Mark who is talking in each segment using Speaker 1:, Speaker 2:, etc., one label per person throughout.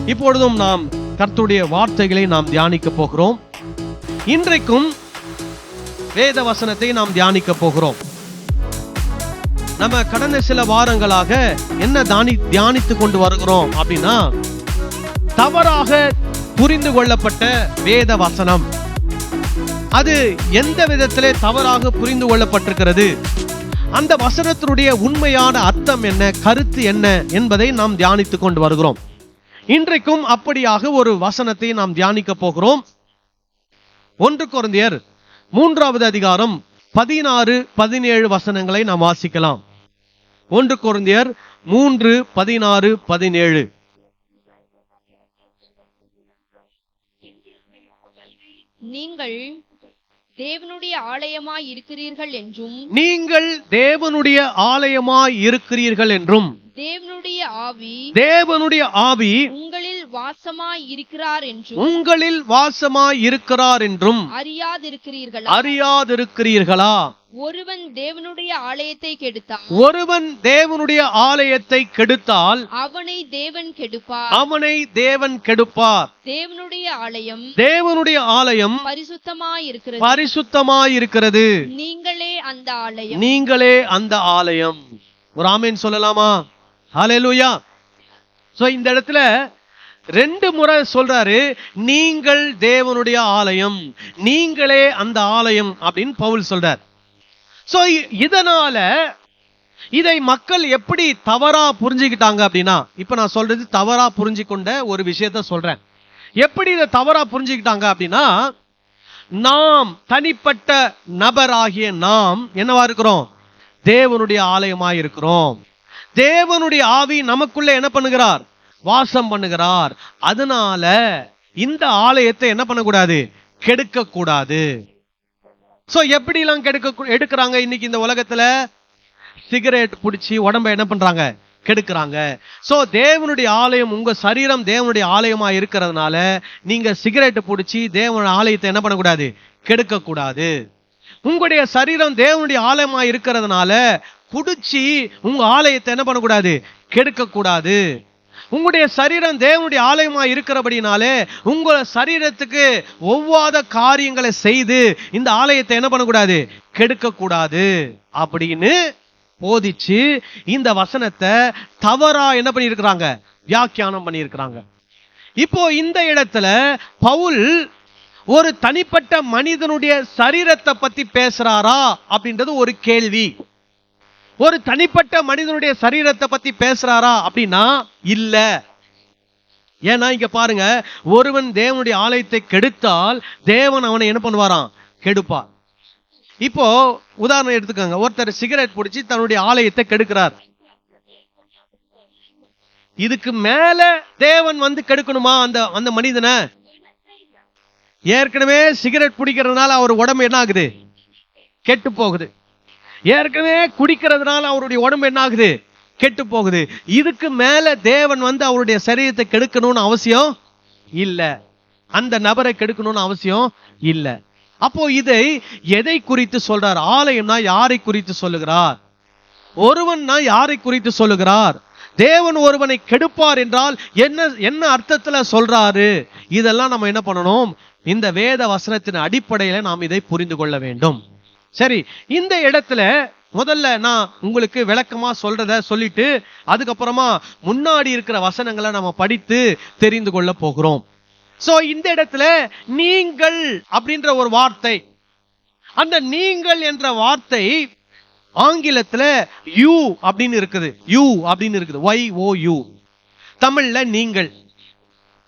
Speaker 1: இப்பொழுதும் நாம் கர்த்தருடைய வார்த்தைகளை நாம் தியானிக்க போகிறோம். இன்றைக்கும் வேத வசனத்தை நாம் தியானிக்க போகிறோம். நம்ம கடந்த சில வாரங்களாக என்ன தியானித்து கொண்டு வருகிறோம் அப்படின்னா, தவறாக புரிந்து கொள்ளப்பட்ட வேத வசனம். அது எந்த விதத்திலே தவறாக புரிந்து கொள்ளப்பட்டிருக்கிறது, அந்த வசனத்தினுடைய உண்மையான அர்த்தம் என்ன, கருத்து என்ன என்பதை நாம் தியானித்து கொண்டு வருகிறோம். இன்றைக்கும் அப்படியாக ஒரு வசனத்தை நாம் தியானிக்க போகிறோம். 1 கொரிந்தியர் 3வது அதிகாரம் 16, 17 வசனங்களை நாம் வாசிக்கலாம். 1 கொரிந்தியர் 3, 16, 17.
Speaker 2: நீங்கள் தேவனுடைய ஆலயமாய் இருக்கிறீர்கள் என்றும்,
Speaker 1: நீங்கள் தேவனுடைய ஆலயமாய் இருக்கிறீர்கள் என்றும், தேவனுடைய ஆவி
Speaker 2: உங்களில் வாசமாய் இருக்கிறார் என்றும்
Speaker 1: அறியாதிருக்கிறீர்களா?
Speaker 2: ஒருவன் தேவனுடைய ஆலயத்தை கெடுத்தால் அவனை தேவன் கெடுப்பார். தேவனுடைய ஆலயம் பரிசுத்தமாயிருக்கிறது. நீங்களே அந்த ஆலயம். ஒரு ஆமென் சொல்லலாமா? ஹல்லேலூயா. சோ இந்த இடத்துல 2 முறை சொல்றாரு, நீங்கள் தேவனுடைய ஆலயம், நீங்களே அந்த ஆலயம் அப்படின்னு பவுல் சொல்றார். சோ இதனால இதை மக்கள் எப்படி தவறா புரிஞ்சுக்கிட்டாங்க அப்படின்னா, இப்ப நான் சொல்றது தவறா புரிஞ்சுக்கொண்ட ஒரு விஷயத்த சொல்றேன். எப்படி இதை தவறா புரிஞ்சுக்கிட்டாங்க அப்படின்னா, நாம் தனிப்பட்ட நபராகிய நாம் என்னவா இருக்கிறோம்? தேவனுடைய ஆலயமாய் இருக்கிறோம். தேவனுடைய ஆவி நமக்குள்ள என்ன பண்ணுகிறார்? வாசம் பண்ணுகிறார். அதனால இந்த ஆலயத்தை என்ன பண்ணக்கூடாது? கெடுக்க கூடாது. சோ எப்படி எல்லாம் எடுக்கிறாங்க இன்னைக்கு இந்த உலகத்துல? சிகரெட் பிடிச்சி உடம்ப என்ன பண்றாங்க? கெடுக்கிறாங்க. சோ தேவனுடைய ஆலயம், உங்க சரீரம் தேவனுடைய ஆலயமா இருக்கிறதுனால நீங்க சிகரெட் பிடிச்சி தேவனுடைய ஆலயத்தை என்ன பண்ணக்கூடாது? கெடுக்க கூடாது. உங்களுடைய சரீரம் தேவனுடைய ஆலயமா இருக்கிறதுனால குடிச்சி உங்க ஆலயத்தை என்ன பண்ணக்கூடாது? கெடுக்க கூடாது. உங்களுடைய சரீரம் தேவனுடைய ஆலயமா இருக்கிறபடினாலே உங்க சரீரத்துக்கு ஒவ்வாத காரியங்களை செய்து இந்த ஆலயத்தை என்ன பண்ணக்கூடாது? கெடுக்க கூடாது அப்படின்னு போதிச்சு இந்த வசனத்தை தவறா என்ன பண்ணியிருக்கிறாங்க? வியாக்கியானம் பண்ணியிருக்கிறாங்க. இப்போ இந்த இடத்துல பவுல் ஒரு தனிப்பட்ட மனிதனுடைய சரீரத்தை பத்தி பேசுறாரா அப்படின்றது ஒரு கேள்வி. ஒரு தனிப்பட்ட மனிதனுடைய சரீரத்தை பத்தி பேசுறாரா அப்படின்னா இல்ல. ஏன்னா இங்க பாருங்க, ஒருவன் தேவனுடைய ஆலயத்தை கெடுத்தால் தேவன் அவனை என்ன பண்ணுவாராம்? கெடுப்பார். இப்போ உதாரணம் எடுத்துக்கோங்க, ஒருத்தர் சிகரெட் பிடிச்சி தன்னுடைய ஆலயத்தை கெடுக்கிறார். இதுக்கு மேல தேவன் வந்து கெடுக்கணுமா அந்த மனிதனை? ஏற்கனவே சிகரெட் பிடிக்கிறதுனால அவர் உடம்பு என்ன ஆகுது? கெட்டு போகுது. ஏற்கனவே குடிக்கிறதுனால அவருடைய உடம்பு என்ன ஆகுது? கெட்டு போகுது. இதுக்கு மேல தேவன் வந்து அவருடைய சரீரத்தை கெடுக்கணும்னு அவசியம் இல்ல. அந்த நபரை கெடுக்கணும்னு அவசியம் இல்ல. அப்போ இதை எதை குறித்து சொல்றார்? ஆலயம்னா யாரை குறித்து சொல்லுகிறார்? ஒருவன்னா யாரை குறித்து சொல்லுகிறார்? தேவன் ஒருவனை கெடுப்பார் என்றால் என்ன அர்த்தத்துல சொல்றாரு? இதெல்லாம் நம்ம என்ன பண்ணணும்? இந்த வேத வசனத்தின் அடிப்படையில நாம் இதை புரிந்து கொள்ள வேண்டும். சரி, இந்த இடத்துல முதல்ல நான் உங்களுக்கு விளக்கமா சொல்றத சொல்லிட்டு அதுக்கப்புறமா முன்னாடி இருக்கிற வசனங்களை நம்ம படித்து தெரிந்து கொள்ள போகிறோம். சோ இந்த இடத்துல நீங்கள் அப்படின்ற ஒரு வார்த்தை, அந்த நீங்கள் என்ற வார்த்தை ஆங்கிலத்துல யூ அப்படின்னு இருக்குது. யூ அப்படின்னு இருக்குது, YOU. தமிழ்ல நீங்கள்.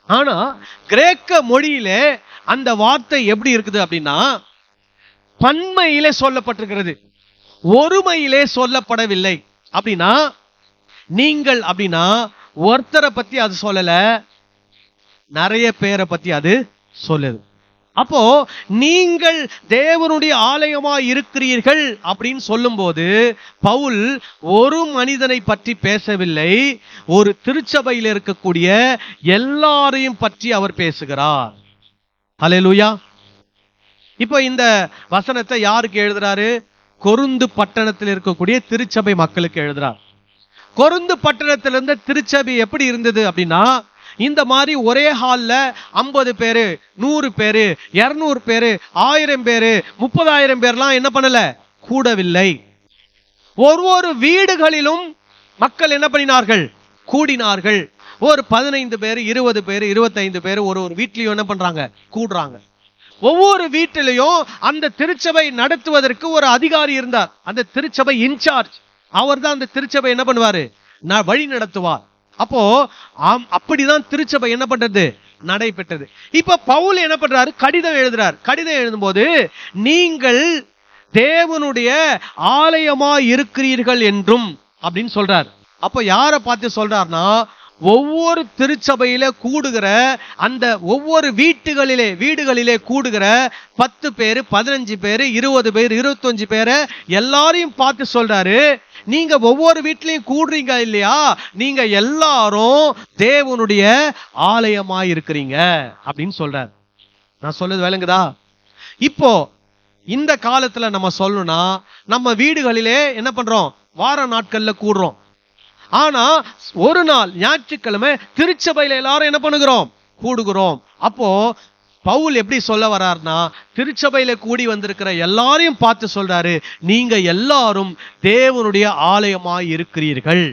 Speaker 2: ஆனா கிரேக்க மொழியில அந்த வார்த்தை எப்படி இருக்குது அப்படின்னா, பன்மையிலே சொல்லப்பட்டிருக்கிறது, ஒருமையிலே சொல்லப்படவில்லை. அப்படின்னா நீங்கள் அப்படின்னா ஒருத்தரை பத்தி அது சொல்லல, நிறைய பேரை பத்தி அது சொல்லுது. அப்போ நீங்கள் தேவனுடைய ஆலயமா இருக்கிறீர்கள் அப்படின்னு சொல்லும் போது பவுல் ஒரு மனிதனை பற்றி பேசவில்லை, ஒரு திருச்சபையில் இருக்கக்கூடிய எல்லாரையும் பற்றி அவர் பேசுகிறார். ஹல்லேலூயா. இப்போ இந்த வசனத்தை யாருக்கு எழுதுறாரு? கொரிந்து பட்டணத்தில் இருக்கக்கூடிய திருச்சபை மக்களுக்கு எழுதுறார். கொரிந்து பட்டணத்தில் இருந்த திருச்சபை எப்படி இருந்தது அப்படின்னா, இந்த மாதிரி ஒரே ஹால்ல 50 பேரு, 100 பேரு, 200 பேரு, 1000 பேரு, 30,000 பேர்லாம் என்ன பண்ணல, கூடவில்லை. ஒவ்வொரு வீடுகளிலும் மக்கள் என்ன பண்ணினார்கள், கூடினார்கள். ஒரு 15 பேர், 20 பேர், 25 பேர் ஒரு வீட்லயும் என்ன பண்றாங்க, கூடுறாங்க. ஒவ்வொரு வீட்டிலையும் அந்த திருச்சபை நடத்துவதற்கு ஒரு அதிகாரி இருந்தார். அந்த திருச்சபை இன்சார்ஜ், அவர் தான் அந்த திருச்சபை என்ன பண்ணுவாரு, வழி நடத்துவார். அப்போ அப்படிதான் திருச்சபை என்ன பண்றது, நடைபெற்றது. இப்ப பவுல் என்ன பண்றாரு, கடிதம் எழுதுறார். கடிதம் எழுதும் போது நீங்கள் தேவனுடைய ஆலயமா இருக்கிறீர்கள் என்றும் அப்படின்னு சொல்றார். அப்ப யாரை பார்த்து சொல்றார்னா, ஒவ்வொரு திருச்சபையில கூடுகிற அந்த ஒவ்வொரு வீடுகளிலே கூடுகிற 10 பேரு, 15 பேரு, 20 பேர், 25 பேரை எல்லாரையும் பார்த்து சொல்றாரு, நீங்க ஒவ்வொரு வீட்லயும் கூடுறீங்க இல்லையா, நீங்க எல்லாரும் தேவனுடைய ஆலயமா இருக்கிறீங்க அப்படின்னு சொல்றார். நான் சொல்றது விளங்குதா? இப்போ இந்த காலத்துல நம்ம சொல்லணும்னா, நம்ம வீடுகளிலே என்ன பண்றோம், வார நாட்கள்ல கூடுறோம். ஆனா ஒரு நாள் ஞாயிற்றுக்கிழமை திருச்சபையில எல்லாரும் என்ன பண்ணுகிறோம், கூடுகிறோம். அப்போ பவுல் எப்படி சொல்ல வர்றார்னா, திருச்சபையில கூடி வந்திருக்கிற எல்லாரையும் பார்த்து சொல்றாரு, நீங்க எல்லாரும் தேவனுடைய ஆலயமாய் இருக்கிறீர்கள்.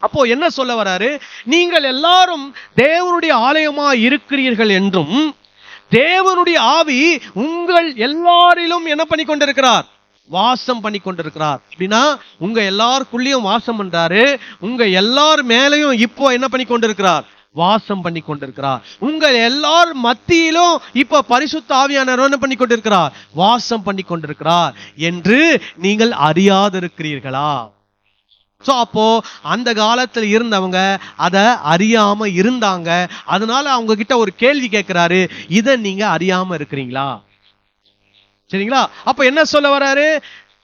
Speaker 2: அப்போ என்ன சொல்ல வர்றாரு, நீங்கள் எல்லாரும் தேவனுடைய ஆலயமாய் இருக்கிறீர்கள் என்றும் தேவனுடைய ஆவி உங்கள் எல்லாரிலும் என்ன பண்ணி கொண்டிருக்கிறார், வாசம் பண்ணி கொண்டிருக்கிறார். அப்படின்னா உங்க எல்லாருக்குள்ளேயும் வாசம் பண்றாரு, உங்க எல்லார் மேலையும் இப்போ என்ன பண்ணி கொண்டிருக்கிறார், வாசம் பண்ணி கொண்டிருக்கிறார். உங்கள் எல்லார் மத்தியிலும் இப்ப பரிசுத்த ஆவியானவர் என்ன பண்ணி கொண்டிருக்கிறார், வாசம் பண்ணி கொண்டிருக்கிறார் என்று நீங்கள் அறியாதிருக்கிறீர்களா? சோ அப்போ அந்த காலத்துல இருந்தவங்க அத அறியாம இருந்தாங்க. அதனால அவங்க கிட்ட ஒரு கேள்வி கேட்கிறாரு, இத நீங்க அறியாம இருக்கிறீங்களா? சரிங்களா? அப்ப என்ன சொல்ல வராரு,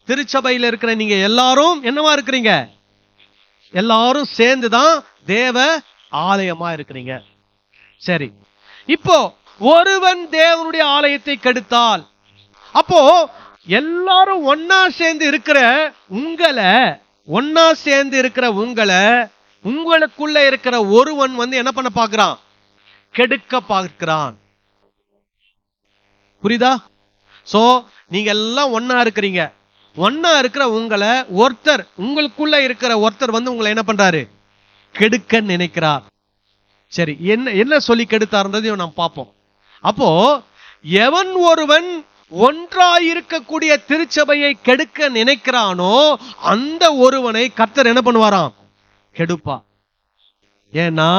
Speaker 2: திருச்சபையில இருக்கிற நீங்க எல்லாரும் என்னவா இருக்கிறீங்க, எல்லாரும் சேர்ந்துதான் தேவ ஆலயமா இருக்கிறீங்க. சரி, இப்போ ஒருவன் தேவனுடைய ஆலயத்தை கெடுத்தால், அப்போ எல்லாரும் ஒன்னா சேர்ந்து இருக்கிற உங்களை உங்களுக்குள்ள இருக்கிற ஒருவன் என்ன பண்ண பார்க்கிறான், கெடுக்க பார்க்கிறான். புரியுதா? சோ நீங்க எல்லாம் ஒன்னா இருக்கிறீங்க, ஒன்னா இருக்கிற உங்களுக்குள்ள இருக்கிற ஒருத்தர் உங்களை என்ன பண்றாரு, கெடுக்க நினைக்கிறார். சரி, என்ன சொல்லி கெடுத்தார்ன்றதையும் நாம் பார்ப்போம். அப்போ எவன் ஒருவன் ஒன்றாயிருக்கக்கூடிய திருச்சபையை கெடுக்க நினைக்கிறானோ அந்த ஒருவனை கர்த்தர் என்ன பண்ணுவாராம், கெடுப்பா. ஏன்னா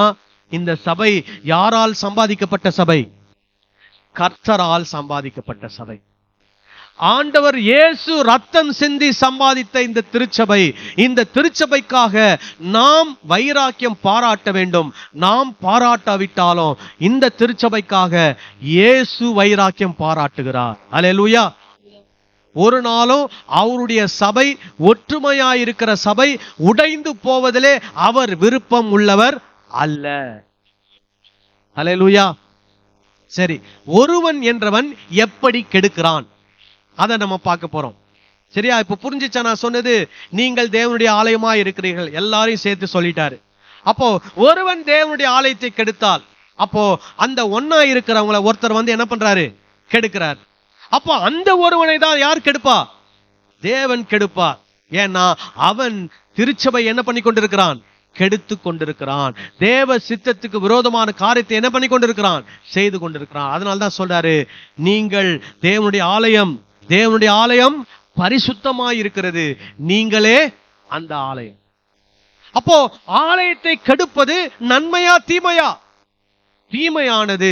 Speaker 2: இந்த சபை யாரால் சம்பாதிக்கப்பட்ட சபை, கர்த்தரால் சம்பாதிக்கப்பட்ட சபை. ஆண்டவர் இயேசு ரத்தம் சிந்தி சம்பாதித்த இந்த திருச்சபை, இந்த திருச்சபைக்காக நாம் வைராக்கியம் பாராட்ட வேண்டும். நாம் பாராட்டாவிட்டாலும் இந்த திருச்சபைக்காக இயேசு வைராக்கியம் பாராட்டுகிறார். அல்லேலூயா. ஒரு நாளும் அவருடைய சபை, ஒற்றுமையாயிருக்கிற சபை உடைந்து போவதிலே அவர் விருப்பம் உள்ளவர் அல்ல. அல்லேலூயா. சரி, ஒருவன் என்றவன் எப்படி கெடுக்கிறான் அதை நம்ம பார்க்க போறோம். சரியா? இப்ப புரிஞ்சுச்சா நான் சொன்னது? நீங்கள் தேவனுடைய ஆலயமா இருக்கிறீர்கள், எல்லாரையும் சேர்த்து சொல்லிட்டாரு. அப்போ ஒருவன் தேவனுடைய ஆலயத்தை கெடுத்தால், அப்போ அந்த ஒன்னா இருக்கிறவங்களை ஒருத்தர் என்ன பண்றாரு, கெடுக்கிறார். அப்போ அந்த ஒருவனை தான் யார் கெடுப்பா, தேவன் கெடுப்பார். ஏன்னா அவன் திருச்சபை என்ன பண்ணி கொண்டிருக்கிறான், கெடுத்து கொண்டிருக்கிறான். தேவ சித்தத்துக்கு விரோதமான காரியத்தை என்ன பண்ணி கொண்டிருக்கிறான், செய்து கொண்டிருக்கிறான். அதனால்தான் சொல்றாரு, நீங்கள் தேவனுடைய ஆலயம் பரிசுத்தமாய் இருக்கிறது, நீங்களே அந்த ஆலயம். அப்போ ஆலயத்தை கெடுப்பது நன்மையா தீமையா? தீமையானது.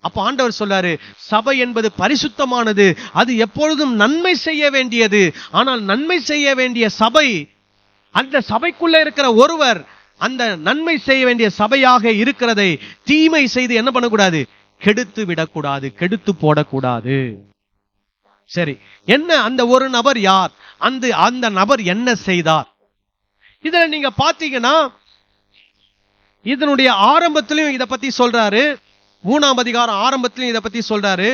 Speaker 2: அப்ப ஆண்டவர் சொல்றாரு, சபை என்பது பரிசுத்தமானது, அது எப்பொழுதும் நன்மை செய்ய வேண்டியது. ஆனால் நன்மை செய்ய வேண்டிய சபை, அந்த சபைக்குள்ள இருக்கிற ஒருவர் அந்த நன்மை செய்ய வேண்டிய சபையாக இருக்கிறதை தீமை செய்து என்ன பண்ணக்கூடாது, கெடுத்து விடக்கூடாது, கெடுத்து போடக்கூடாது. சரி, என்ன அந்த ஒரு நபர் யார், அந்த நபர் என்ன செய்தார்? இதுல நீங்க பாத்தீங்கன்னா இதனுடைய ஆரம்பத்திலையும் இதை பத்தி சொல்றாரு, 3ஆம் அதிகாரம் ஆரம்பத்திலையும் இதை பத்தி சொல்றாரு,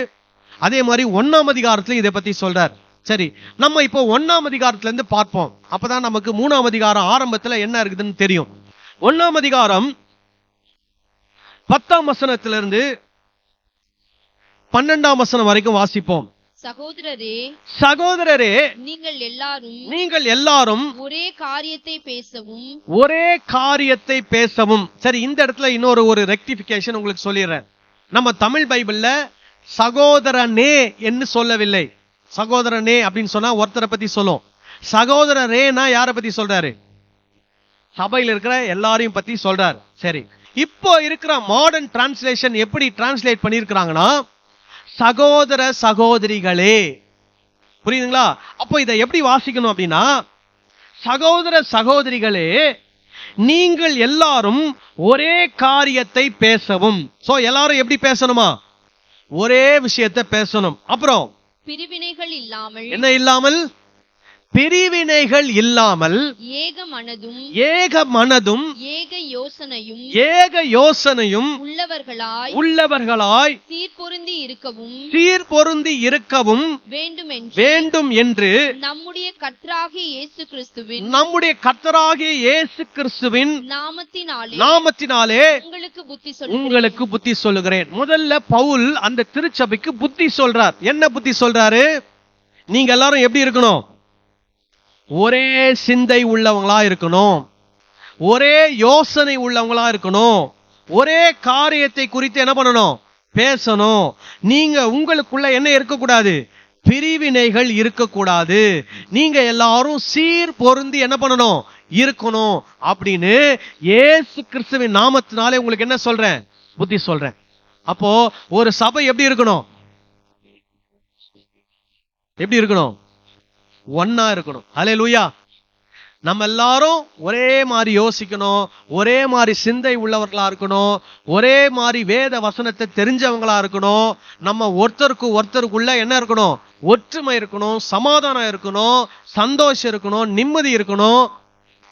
Speaker 2: அதே மாதிரி 1ஆம் அதிகாரத்திலையும் இதை பத்தி சொல்றாரு. சரி, நம்ம இப்போ 1ஆம் அதிகாரத்துல இருந்து பார்ப்போம். அப்பதான் நமக்கு 3ஆம் அதிகாரம் ஆரம்பத்துல என்ன இருக்குதுன்னு தெரியும். 1ஆம் அதிகாரம்
Speaker 1: 10ஆம் வசனத்திலிருந்து 12ஆம் வசனம் வரைக்கும் வாசிப்போம்.
Speaker 3: சகோதரரே,
Speaker 1: சகோதரரே,
Speaker 3: நீங்கள் எல்லாரும்
Speaker 1: ஒரே காரியத்தை
Speaker 3: பேசவும்.
Speaker 1: சரி, இந்த இடத்துல இன்னொரு ரெக்டிபிகேஷன் உங்களுக்கு சொல்லிடுறேன். நம்ம தமிழ் பைபிள்ல சகோதரனே என்று சொல்லவில்லை. சகோதரனே அப்படின்னு சொன்னா ஒருத்தரை பத்தி சொல்லும். சகோதரரேனா யாரை பத்தி சொல்றாரு? சபையில் இருக்கிற எல்லாரையும் பத்தி சொல்றாரு. சரி, இப்போ இருக்கிற மாடர்ன் டிரான்ஸ்லேஷன் எப்படி டிரான்ஸ்லேட் பண்ணிருக்கிறாங்கன்னா, சகோதர சகோதரிகளே. புரியுதுங்களா? அப்போ இதை எப்படி வாசிக்கணும் அப்படின்னா, சகோதர சகோதரிகளே, நீங்கள் எல்லாரும் ஒரே காரியத்தை பேசவும். சோ எல்லாரும் எப்படி பேசணுமா? ஒரே விஷயத்தை பேசணும். அப்புறம்
Speaker 3: பிரிவினைகள் இல்லாமல்,
Speaker 1: என்ன இல்லாமல்? பிரிவினைகள் இல்லாமல்,
Speaker 3: ஏக மனதும்
Speaker 1: ஏக யோசனையும்
Speaker 3: உள்ளவர்களாய்
Speaker 1: சீர்பொருந்தி இருக்கவும் வேண்டும் என்று
Speaker 3: நம்முடைய கர்த்தராகிய இயேசு கிறிஸ்துவின்
Speaker 1: நாமத்தினாலே
Speaker 3: உங்களுக்கு
Speaker 1: புத்தி சொல்லுகிறேன். முதல்ல பவுல் அந்த திருச்சபைக்கு புத்தி சொல்றார். என்ன புத்தி சொல்றாரு? நீங்க எல்லாரும் எப்படி இருக்கணும்? ஒரே சிந்தை உள்ளவங்களா இருக்கணும், ஒரே யோசனை உள்ளவங்களா இருக்கணும், ஒரே காரியத்தை குறித்து என்ன பண்ணணும்? பேசணும். நீங்க உங்களுக்குள்ள என்ன இருக்கக்கூடாது? பிரிவினைகள் இருக்கக்கூடாது. நீங்க எல்லாரும் சீர் பொருந்தி என்ன பண்ணணும்? இருக்கணும் அப்படின்னு இயேசு கிறிஸ்துவின் நாமத்தினாலே உங்களுக்கு என்ன சொல்றேன்? புத்தி சொல்றேன். அப்போ ஒரு சபை எப்படி இருக்கணும்? எப்படி இருக்கணும்? ஒன்னா இருக்கணும். ஹல்லேலூயா. நம்ம எல்லாரும் ஒரே மாதிரி யோசிக்கணும், ஒரே மாதிரி சிந்தை உள்ளவர்களா இருக்கணும், ஒரே மாதிரி வேத வசனத்தை தெரிஞ்சவங்களா இருக்கணும். நம்ம ஒருத்தருக்குள்ள என்ன இருக்கணும்? ஒற்றுமை இருக்கணும், சமாதானம் இருக்கணும், சந்தோஷம் இருக்கணும், நிம்மதி இருக்கணும்,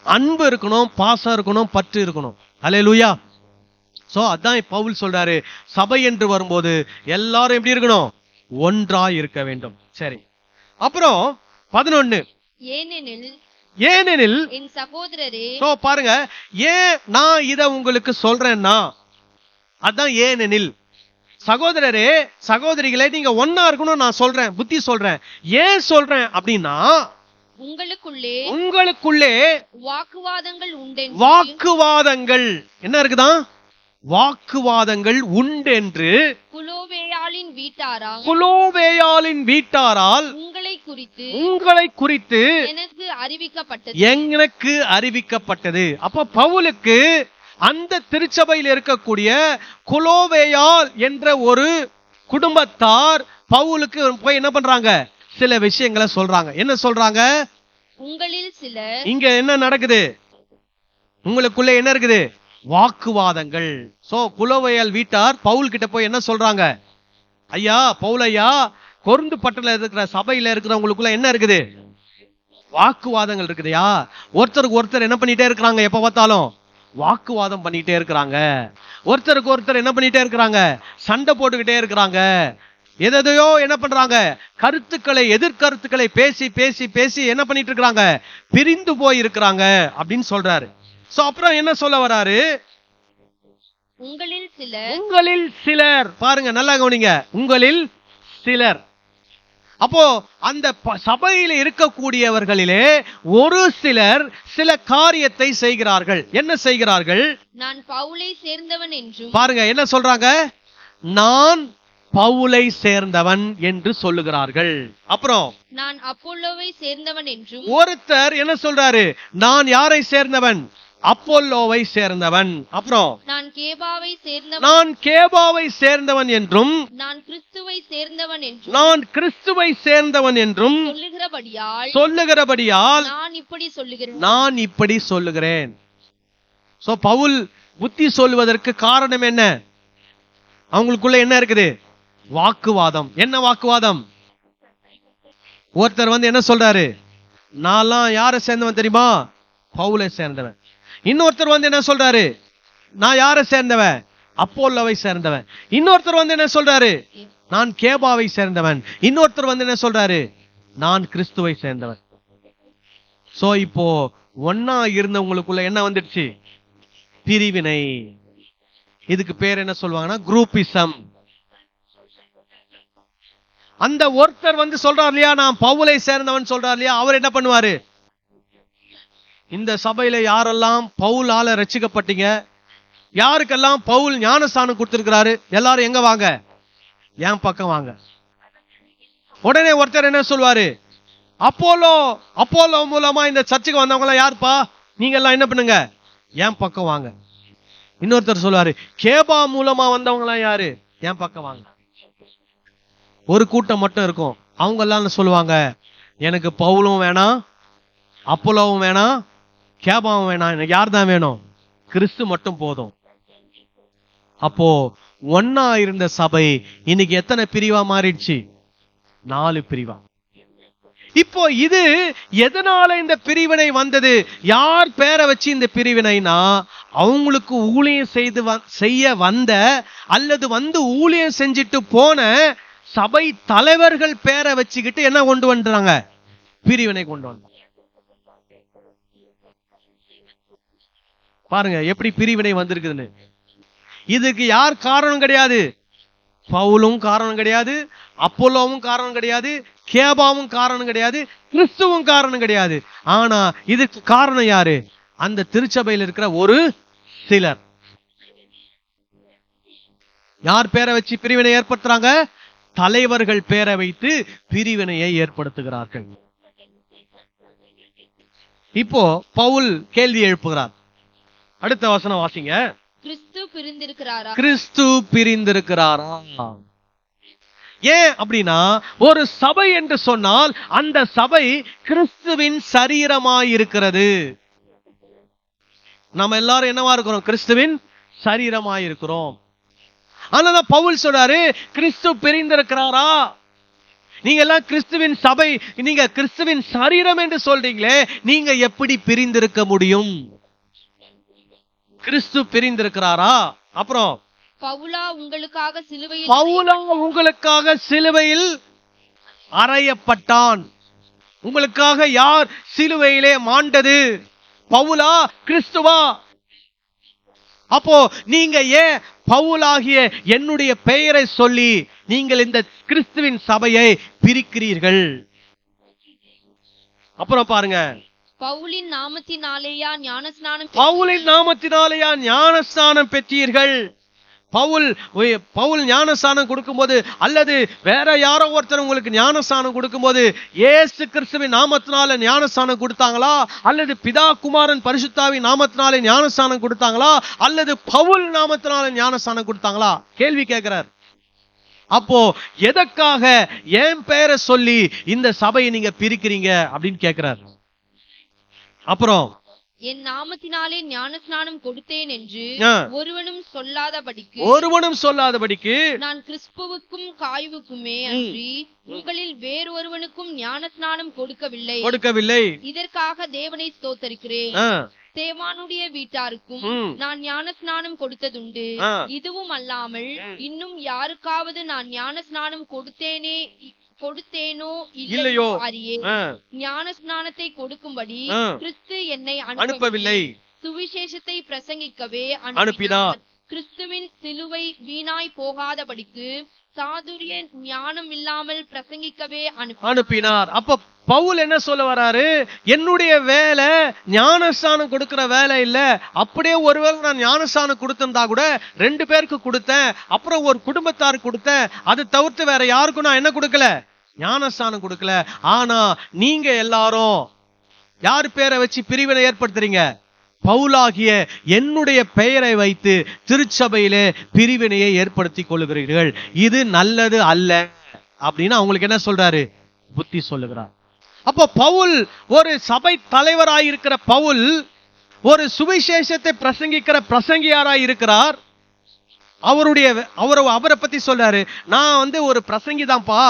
Speaker 1: அன்பு இருக்கணும், பாசம் இருக்கணும், பற்று இருக்கணும். ஹல்லேலூயா. சோ அதான் பவுல் சொல்றாரு, சபை என்று வரும்போது எல்லாரும் எப்படி இருக்கணும்? ஒன்றா இருக்க வேண்டும். சரி, அப்புறம் 11, ஏனெனில்
Speaker 3: என் சகோதரரே.
Speaker 1: சோ பாருங்க, ஏன் நான் இத உங்களுக்கு சொல்றேன்னா, அதான் ஏனெனில். சகோதரரே சகோதரிகளே, நீங்க ஒன்னா இருக்கணும் நான் சொல்றேன், புத்தி சொல்றேன். ஏன் சொல்றேன் அப்படின்னா, உங்களுக்குள்ளே வாக்குவாதங்கள் என்ன இருக்குதான்? வாக்குவாதங்கள் உண்டென்று குலோவேயாளின் வீட்டாரால் உங்களை குறித்து எனக்கு அறிவிக்கப்பட்டது. அப்ப பவுலுக்கு அந்த திருச்சபையில் இருக்கக்கூடிய குலோவேயால் என்ற ஒரு குடும்பத்தார் பவுலுக்கு போய் என்ன பண்றாங்க? சில விஷயங்களை சொல்றாங்க. என்ன சொல்றாங்க?
Speaker 3: உங்களில் சிலர்.
Speaker 1: இங்க என்ன நடக்குது? உங்களுக்குள்ள என்ன இருக்குது? வாக்குவாதங்கள். சோ குலோவேயால் வீட்டார் பவுல் கிட்ட போய் என்ன சொல்றாங்க? ஐயா பவுல் ஐயா, கொருந்து பட்டணத்துல இருக்கிற சபையில இருக்கிறவங்களுக்குள்ள என்ன இருக்குது? வாக்குவாதங்கள் இருக்குதுயா. ஒருத்தருக்கு ஒருத்தர் என்ன பண்ணிட்டே இருக்கிறாங்க? எப்ப பார்த்தாலும் வாக்குவாதம் பண்ணிட்டே இருக்கிறாங்க. ஒருத்தருக்கு ஒருத்தர் என்ன பண்ணிட்டே இருக்கிறாங்க? சண்டை போட்டுக்கிட்டே இருக்கிறாங்க. எதையோ என்ன பண்றாங்க? கருத்துக்களை, எதிர்கருத்துக்களை பேசி பேசி பேசி என்ன பண்ணிட்டு இருக்கிறாங்க? பிரிந்து போய் இருக்கிறாங்க அப்படின்னு சொல்றாரு. சோ அப்புறம் என்ன சொல்ல வராரு? உங்களில் சிலர். பாருங்க, நல்லா கவனிங்க, உங்களில் சிலர். அப்போ அந்த சபையில இருக்கக்கூடியவர்களிலே ஒரு சிலர் சில காரியத்தை செய்கிறார்கள். என்ன செய்கிறார்கள்?
Speaker 3: நான் பவுலை சேர்ந்தவன் என்றும்.
Speaker 1: பாருங்க என்ன சொல்றாங்க? நான் பவுலை சேர்ந்தவன் என்று சொல்லுகிறார்கள். அப்புறம்
Speaker 3: நான் அப்போலோவை சேர்ந்தவன் என்றும்.
Speaker 1: ஒருத்தர் என்ன சொல்றாரு? நான் யாரை சேர்ந்தவன்? அப்போலோவை சேர்ந்தவன். அப்புறம்
Speaker 3: நான்
Speaker 1: கேபாவை சேர்ந்தவன் என்றும்
Speaker 3: நான்
Speaker 1: கிறிஸ்துவை சேர்ந்தவன் என்றும் சொல்லுகிறபடியால் நான் இப்படி சொல்லுகிறேன். சோ பவுல் புத்தி சொல்வதற்கு காரணம் என்ன? அவங்களுக்குள்ள என்ன இருக்குது? வாக்குவாதம். என்ன வாக்குவாதம்? ஒருத்தர் என்ன சொல்றாரு? நான்லாம் யாரை சேர்ந்தவன் தெரியுமா? பவுலை சேர்ந்தவன். இன்னொருத்தர் என்ன சொல்றாரு? நான் யாரை சேர்ந்தவன்? அப்போலோவை சேர்ந்தவன். இன்னொருத்தர் என்ன சொல்றாரு? நான் கேபாவை சேர்ந்தவன். இன்னொருத்தர் என்ன சொல்றாரு? நான் கிறிஸ்துவை சேர்ந்தவன். சோ இப்போ ஒன்னா இருந்தவங்களுக்குள்ள என்ன வந்துடுச்சு? பிரிவினை. இதுக்கு பேர் என்ன சொல்லுவாங்கன்னா குரூப்பிசம். அந்த ஒருத்தர் வந்து சொல்றார் இல்லையா, நான் பவுலை சேர்ந்தவன் சொல்றார் இல்லையா, அவர் என்ன பண்ணுவாரு, இந்த சபையில யாரெல்லாம் பவுலால ரட்சிக்கப்பட்டீங்க, யாருக்கெல்லாம் பவுல் ஞானஸ்தானம் கொடுத்திருக்கிறாரு, எல்லாரும் எங்க வாங்க, என் பக்கம் வாங்க. உடனே ஒருத்தர் என்ன சொல்வாரு, அப்போலோ மூலமா இந்த சர்ச்சுக்கு வந்தவங்க எல்லாம் யாருப்பா, நீங்க எல்லாம் என்ன பண்ணுங்க, என் பக்கம் வாங்க. இன்னொருத்தர் சொல்வாரு, கேபா மூலமா வந்தவங்க எல்லாம் யாரு, என் பக்கம் வாங்க. ஒரு கூட்டம் மட்டும் இருக்கும், அவங்க எல்லாம் சொல்லுவாங்க, எனக்கு பவுலும் வேணாம், அப்போலோவும் வேணாம், கேபாவும் வேணாம், எனக்கு யார் தான் வேணும், கிறிஸ்து மட்டும் போதும். அப்போ ஒன்னா இருந்த சபை இன்னைக்கு எத்தனை பிரிவா மாறிடுச்சு, 4 பிரிவா. இப்போ இது எதனால இந்த பிரிவினை வந்தது, யார் பேரை வச்சு இந்த பிரிவினைனா, அவங்களுக்கு ஊழியம் செய்ய வந்த அல்லது வந்து ஊழியம் செஞ்சுட்டு போன சபை தலைவர்கள் பேரை வச்சுக்கிட்டு என்ன கொண்டு வந்துறாங்க, பிரிவினை கொண்டு வந்தாங்க. பாருங்க எப்படி பிரிவினை வந்திருக்குதுன்னு. இதுக்கு யார் காரணம் கிடையாது, பவுலும் காரணம் கிடையாது, அப்போலோவும் காரணம் கிடையாது, கேபாவும் காரணம் கிடையாது, கிறிஸ்துவும் காரணம் கிடையாது. ஆனா இதுக்கு காரணம் யாரு, அந்த திருச்சபையில் இருக்கிற ஒரு சிலர். யார் பேரை வச்சு பிரிவினை ஏற்படுத்துறாங்க, தலைவர்கள் பேரை வைத்து பிரிவினையை ஏற்படுத்துகிறார்கள். இப்போ பவுல் கேள்வி எழுப்புகிறார். அடுத்த வசனம் வாசிங்க.
Speaker 3: கிறிஸ்து பிரிந்திருக்கிறாரா,
Speaker 1: கிறிஸ்து பிரிந்திருக்கிறாரா. ஏன் அப்படின்னா, ஒரு சபை என்று சொன்னால் அந்த சபை கிறிஸ்துவின் சரீரமாயிருக்கிறது. நம்ம எல்லாரும் என்னவா இருக்கிறோம், கிறிஸ்துவின் சரீரமாயிருக்கிறோம். ஆனா பவுல் சொல்றாரு, கிறிஸ்து பிரிந்திருக்கிறாரா. நீங்க எல்லாம் கிறிஸ்துவின் சபை, நீங்க கிறிஸ்துவின் சரீரம் என்று சொல்றீங்களே, நீங்க எப்படி பிரிந்திருக்க முடியும், கிறிஸ்து பிரிந்திருக்கிறாரா. அப்புறம்
Speaker 3: பவுலா உங்களுக்காக சிலுவையில் அறையப்பட்டான். உங்களுக்காக யார் சிலுவையிலே மாண்டது, பவுலா கிறிஸ்துவா. அப்போ நீங்க ஏன் பவுலாகிய என்னுடைய பெயரை சொல்லி நீங்கள் இந்த கிறிஸ்துவின் சபையை பிரிக்கிறீர்கள். அப்புறம் பாருங்க, பவுலின் நாமத்தினாலேயா
Speaker 1: ஞானஸ்நானம் பெற்றீர்கள். பவுல் ஞானஸ்நானம் கொடுக்கும்போது அல்லது வேற யாரோ ஒருத்தர் உங்களுக்கு ஞானஸ்நானம் கொடுக்கும்போது இயேசு கிறிஸ்துவின் நாமத்தினால ஞானஸ்நானம் கொடுத்தாங்களா, அல்லது பிதா குமாரன் பரிசுத்தாவின் நாமத்தினாலே ஞானஸ்நானம் கொடுத்தாங்களா, அல்லது பவுல் நாமத்தினால ஞானஸ்நானம் கொடுத்தாங்களா, கேள்வி கேட்கிறார். அப்போ எதற்காக என் பெயரை சொல்லி இந்த சபையை நீங்க பிரிக்கிறீங்க அப்படின்னு கேட்கிறார். அப்புறம்
Speaker 3: என் நாமத்தினாலே ஞானஸ்நானம் கொடுத்தேன் என்று ஒருவனும் சொல்லாதபடிக்கு நான் கிறிஸ்துவுக்கும் காயுவுக்குமே அன்றி உங்களில் வேறொருவனுக்கும் ஞானஸ்நானம் கொடுக்கவில்லை. இதற்காக தேவனை ஸ்தோத்தரிக்கிறேன். தேவானுடைய வீட்டாருக்கும் நான் ஞானஸ்நானம் கொடுத்ததுண்டு. இதுவும் அல்லாமல் இன்னும் யாருக்காவது நான் ஞானஸ்நானம் கொடுத்தேனோ இல்லையோ அறியே. ஞானஸ்நானத்தை கொடுக்கும்படி கிறிஸ்து என்னை அனுப்பவில்லை, சுவிசேஷத்தை பிரசங்கிக்கவே அனுப்பினார். கிறிஸ்துவின் சிலுவை வீணாய் போகாதபடிக்கு சாதுரிய ஞானம் இல்லாமல் பிரசங்கிக்கவே அனுப்பினார்.
Speaker 1: அப்ப பவுல் என்ன சொல்ல வராரு, என்னுடைய வேலை ஞானஸ்தானம் கொடுக்கிற வேலை இல்ல. அப்படியே ஒருவேளை நான் ஞானஸ்தானம் கொடுத்திருந்தா கூட 2 பேருக்கு கொடுத்தேன், அப்புறம் ஒரு குடும்பத்தாருக்கு கொடுத்தேன். அது தவிர்த்து வேற யாருக்கும் நான் என்ன கொடுக்கல, ஞானஸ்தானம் கொடுக்கல. ஆனா நீங்க எல்லாரும் யார் பேரை வச்சு பிரிவினை ஏற்படுத்துறீங்க, பவுலாகிய என்னுடைய பெயரை வைத்து திருச்சபையிலே பிரிவினையை ஏற்படுத்தி கொள்ளுகிறீர்கள். இது நல்லது அல்ல அப்படின்னு அவங்களுக்கு என்ன சொல்றாரு, புத்தி சொல்லுகிறார். அப்போ பவுல் ஒரு சபை தலைவராயிருக்கிற பவுல் ஒரு சுவிசேஷத்தை பிரசங்கிக்கிற பிரசங்கியாராய் இருக்கிறார். அவரை பத்தி சொல்றாரு, நான் ஒரு பிரசங்கி தான்ப்பா,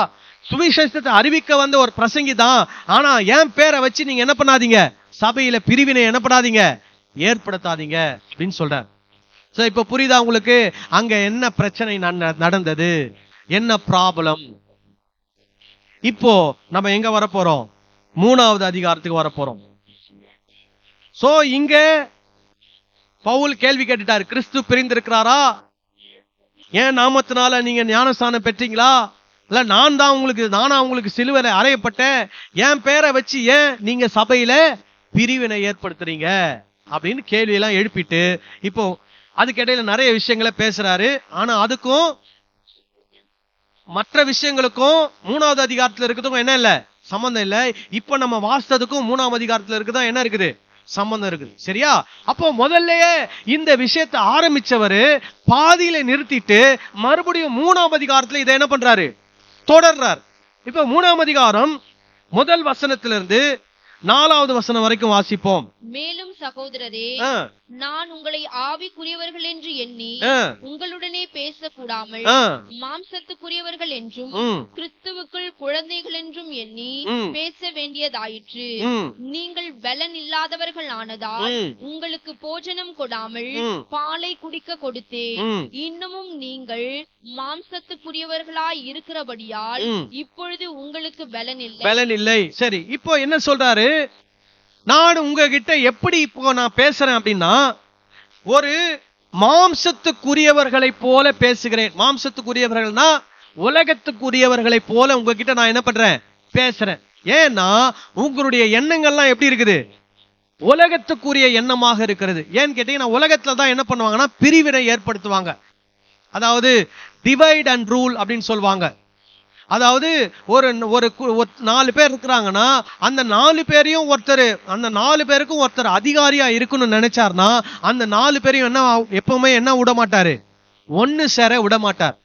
Speaker 1: சுவிசேஷத்தை அறிவிக்க வந்த ஒரு பிரசங்கி தான். ஆனா என் பேரை வச்சு நீங்க என்ன பண்ணாதீங்க, சபையில பிரிவினை என்ன பண்ணாதீங்க, ஏற்படுத்தாதீங்க அப்படின்னு சொல்றார். இப்ப புரியுதா உங்களுக்கு அங்க என்ன பிரச்சனை நடந்தது, என்ன ப்ராப்ளம்? இப்போ நம்ம எங்க வரப்போறோம், 3வது அதிகாரத்துக்கு வரப்போறோம். சோ இங்க பவுல் கேள்வி கேட்டுட்டாரு, கிறிஸ்து பிரிந்திருக்கிறாரா, ஏன் நாமத்தினால நீங்க ஞானஸ்தானம் பெற்றீங்களா? இல்ல நானா உங்களுக்கு சிலுவையில அறையப்பட்டேன், என் பேரை வச்சு ஏன் நீங்க சபையில பிரிவினை ஏற்படுத்துறீங்க அப்படின்னு கேள்வி எல்லாம் எழுப்பிட்டு இப்போ அதுக்கு இடையில நிறைய விஷயங்களை பேசுறாரு. ஆனா அதுக்கும் மற்ற விஷயங்களுக்கும் 3வது அதிகாரத்துல இருக்கிறதுக்கும் என்ன இல்ல, சம்பந்தம் இல்ல. இப்ப நம்ம வாசித்ததுக்கும் 3ஆம் அதிகாரத்துல இருக்குதான் என்ன இருக்குது, சம்பந்தம் இருக்குது. சரியா? அப்போ முதல்லயே இந்த விஷயத்தை ஆரம்பிச்சவரு பாதியில நிறுத்திட்டு மறுபடியும் 3ஆம் அதிகாரத்துல இதை என்ன பண்றாரு, தொடர்றார். இப்ப 3ஆம் அதிகாரம் முதல் வசனத்திலிருந்து 4வது வசனம் வரைக்கும் வாசிப்போம்.
Speaker 3: மேலும் சகோதரரே, நான் உங்களை ஆவிக்குரியவர்கள் என்று எண்ணி உங்களுடனே பேசக்கூடாமல் மாம்சத்துக்குரியவர்கள் என்றும் கிறிஸ்துவுக்குள் குழந்தைகள் என்றும் எண்ணி பேச வேண்டியதாயிற்று. நீங்கள் பலன் இல்லாதவர்கள் ஆனதால் உங்களுக்கு போஜனம் கொடாமல் பாலை குடிக்க கொடுத்தேன். இன்னமும் நீங்கள் மாம்சத்துக்குரியவர்களாய் இருக்கிறபடியால் இப்பொழுது உங்களுக்கு பலன் இல்லை.
Speaker 1: சரி, இப்போ என்ன சொல்றாரு, நான் உங்ககிட்ட எப்படி இப்போ நான் பேசுறேன் அப்படின்னா, ஒரு மாம்சத்துக்குரியவர்களை போல பேசுகிறேன். மாம்சத்துக்குரியவர்கள்னா உலகத்துக்குரியவர்களை போல உங்ககிட்ட நான் என்ன பண்றேன், பேசுறேன். ஏன்னா உங்களுடைய எண்ணங்கள்லாம் எப்படி இருக்குது, உலகத்துக்குரிய எண்ணமாக இருக்கிறது. ஏன்னு கேட்டீங்கன்னா உலகத்துல தான் என்ன பண்ணுவாங்கன்னா பிரிவினை ஏற்படுத்துவாங்க. அதாவது டிவைட் அண்ட் ரூல் அப்படின்னு சொல்லுவாங்க. அதாவது ஒரு 4 பேர் இருக்கிறாங்கன்னா அந்த 4 பேரையும் அந்த 4 பேருக்கும் ஒருத்தர் அதிகாரியா இருக்கணும்னு நினைச்சார்னா அந்த 4 பேரையும் என்ன எப்பவுமே என்ன விட மாட்டாரு, ஒன்னு சேர விட மாட்டார்.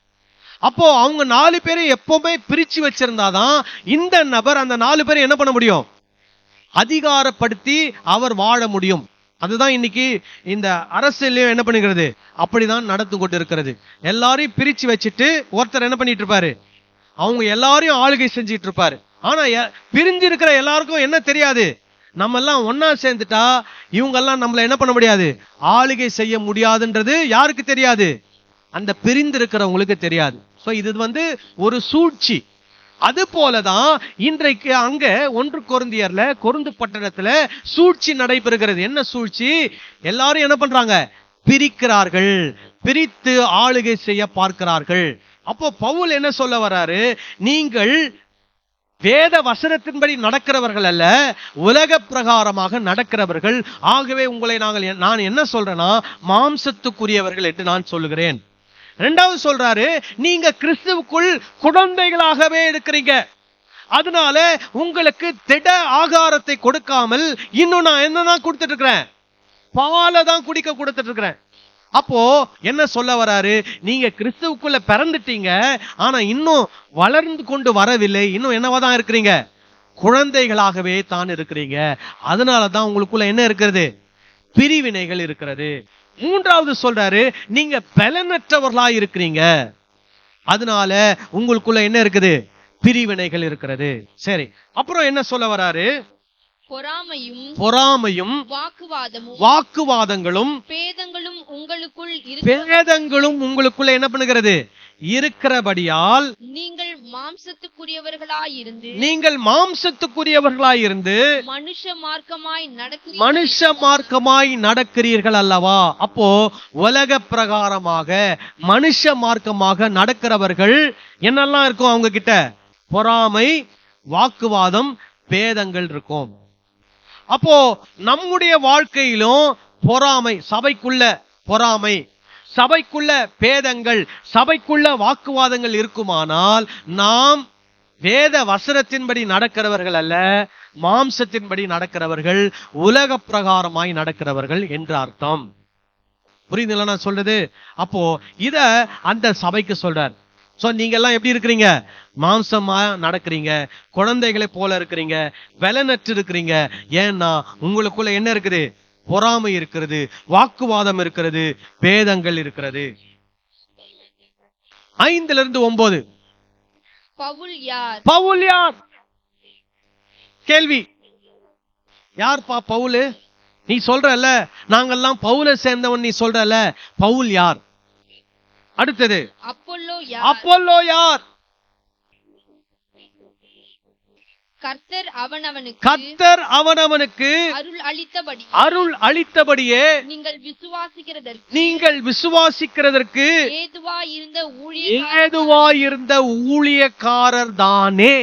Speaker 1: அப்போ அவங்க 4 பேரையும் எப்பவுமே பிரிச்சு வச்சிருந்தாதான் இந்த நபர் அந்த 4 பேரை என்ன பண்ண முடியும், அதிகாரப்படுத்தி அவர் வாழ முடியும். அதுதான் இன்னைக்கு இந்த அரசியலையும் என்ன பண்ணுகிறது, அப்படிதான் நடந்து கொண்டு இருக்கிறது. எல்லாரையும் பிரிச்சு வச்சுட்டு ஒருத்தர் என்ன பண்ணிட்டு இருப்பாரு, அவங்க எல்லாரையும் ஆளுகை செஞ்சிட்டு இருப்பாரு. ஆனா பிரிஞ்சு இருக்கிற எல்லாருக்கும் என்ன தெரியாது, நம்ம எல்லாம் ஒன்னா சேர்ந்துட்டா இவங்க எல்லாம் நம்மள என்ன பண்ண முடியாது, ஆளுகை செய்ய முடியாதுன்றது யாருக்கு தெரியாது, அந்த பிரிந்து இருக்கிறவங்களுக்கு தெரியாது. சோ இது ஒரு சூழ்ச்சி. அது போலதான் இன்றைக்கு அங்க 1 கொரிந்தியர்ல கொரிந்து பட்டணத்துல சூழ்ச்சி நடைபெறுகிறது. என்ன சூழ்ச்சி, எல்லாரும் என்ன பண்றாங்க, பிரிக்கிறார்கள், பிரித்து ஆளுகை செய்ய பார்க்கிறார்கள். அப்போ பவுல் என்ன சொல்ல வராரு, நீங்கள் வேத வசனத்தின்படி நடக்கிறவர்கள் அல்ல, உலக பிரகாரமாக நடக்கிறவர்கள். ஆகவே உங்களை நான் என்ன சொல்றேன்னா மாம்சத்துக்குரியவர்கள் என்று நான் சொல்லுகிறேன். 2வது சொல்றாரு, நீங்க கிறிஸ்துவுக்குள் குழந்தைகளாகவே இருக்கிறீங்க. அதனால உங்களுக்கு திட ஆகாரத்தை கொடுக்காமல் இன்னும் நான் என்னதான் கொடுத்துட்டு இருக்கிறேன், பாலை தான் குடிக்க கொடுத்துட்டு இருக்கிறேன். அப்போ என்ன சொல்ல வராரு, நீங்க கிறிஸ்துவுக்குள்ள பிறந்துட்டீங்க, ஆனா இன்னும் வளர்ந்து கொண்டு வரவில்லை, இன்னும் என்னவாதான் இருக்கிறீங்க, குழந்தைகளாகவே தான் இருக்கிறீங்க. அதனாலதான் உங்களுக்குள்ள என்ன இருக்கிறது, பிரிவினைகள் இருக்கிறது. 3வது சொல்றாரு, நீங்க பலனற்றவர்களா இருக்கிறீங்க, அதனால உங்களுக்குள்ள என்ன இருக்குது, பிரிவினைகள் இருக்கிறது. சரி, அப்புறம் என்ன சொல்ல வராரு, பொறாமையும் வாக்குவாதங்களும் பேதங்களும் உங்களுக்குள்ள என்ன பண்ணுகிறது, இருக்கிறபடியால் நீங்கள் மாம்சத்துக்குரியவர்களாயிருந்து மனுஷ மார்க்கமாய் நடக்கிறீர்கள் அல்லவா. அப்போ உலக பிரகாரமாக மனுஷ மார்க்கமாக நடக்கிறவர்கள் என்னெல்லாம் இருக்கும், அவங்க கிட்ட பொறாமை, வாக்குவாதம், பேதங்கள் இருக்கும். அப்போ நம்முடைய வாழ்க்கையிலும் பொறாமை, சபைக்குள்ள பொறாமை, சபைக்குள்ள பேதங்கள், சபைக்குள்ள வாக்குவாதங்கள் இருக்குமானால் நாம் வேத வசனத்தின்படி நடக்கிறவர்கள் அல்ல, மாம்சத்தின்படி நடக்கிறவர்கள், உலக பிரகாரமாய் நடக்கிறவர்கள் என்று அர்த்தம். புரியுதுங்களா நான் சொல்றது? அப்போ இத அந்த சபைக்கு சொல்றார். சோ நீங்க எல்லாம் எப்படி இருக்கிறீங்க, மாம்சமா நடக்கிறீங்க, குழந்தைகளை போல இருக்கிறீங்க, பலனற்று இருக்கிறீங்க. ஏன்னா உங்களுக்குள்ள என்ன இருக்குது, பொறாமை இருக்கிறது, வாக்குவாதம் இருக்கிறது, பேதங்கள் இருக்கிறது. 5-9 பவுல் யார், கேள்வி. யார்ப்பா பவுல்? நீ சொல்றல நாங்கெல்லாம் பவுலை சேர்ந்தவன், நீ சொல்றல பவுல் யார்? அடுத்தது அப்போல்லோ யார்?
Speaker 3: கர்த்தர் அவனவனுக்கு
Speaker 2: கர்த்தர் அவனவனுக்கு அருள் அளித்தபடியே நீங்கள் விசுவாசிக்கிறதற்கு ஏதுவாயிருந்த ஊழியக்காரர் தானே.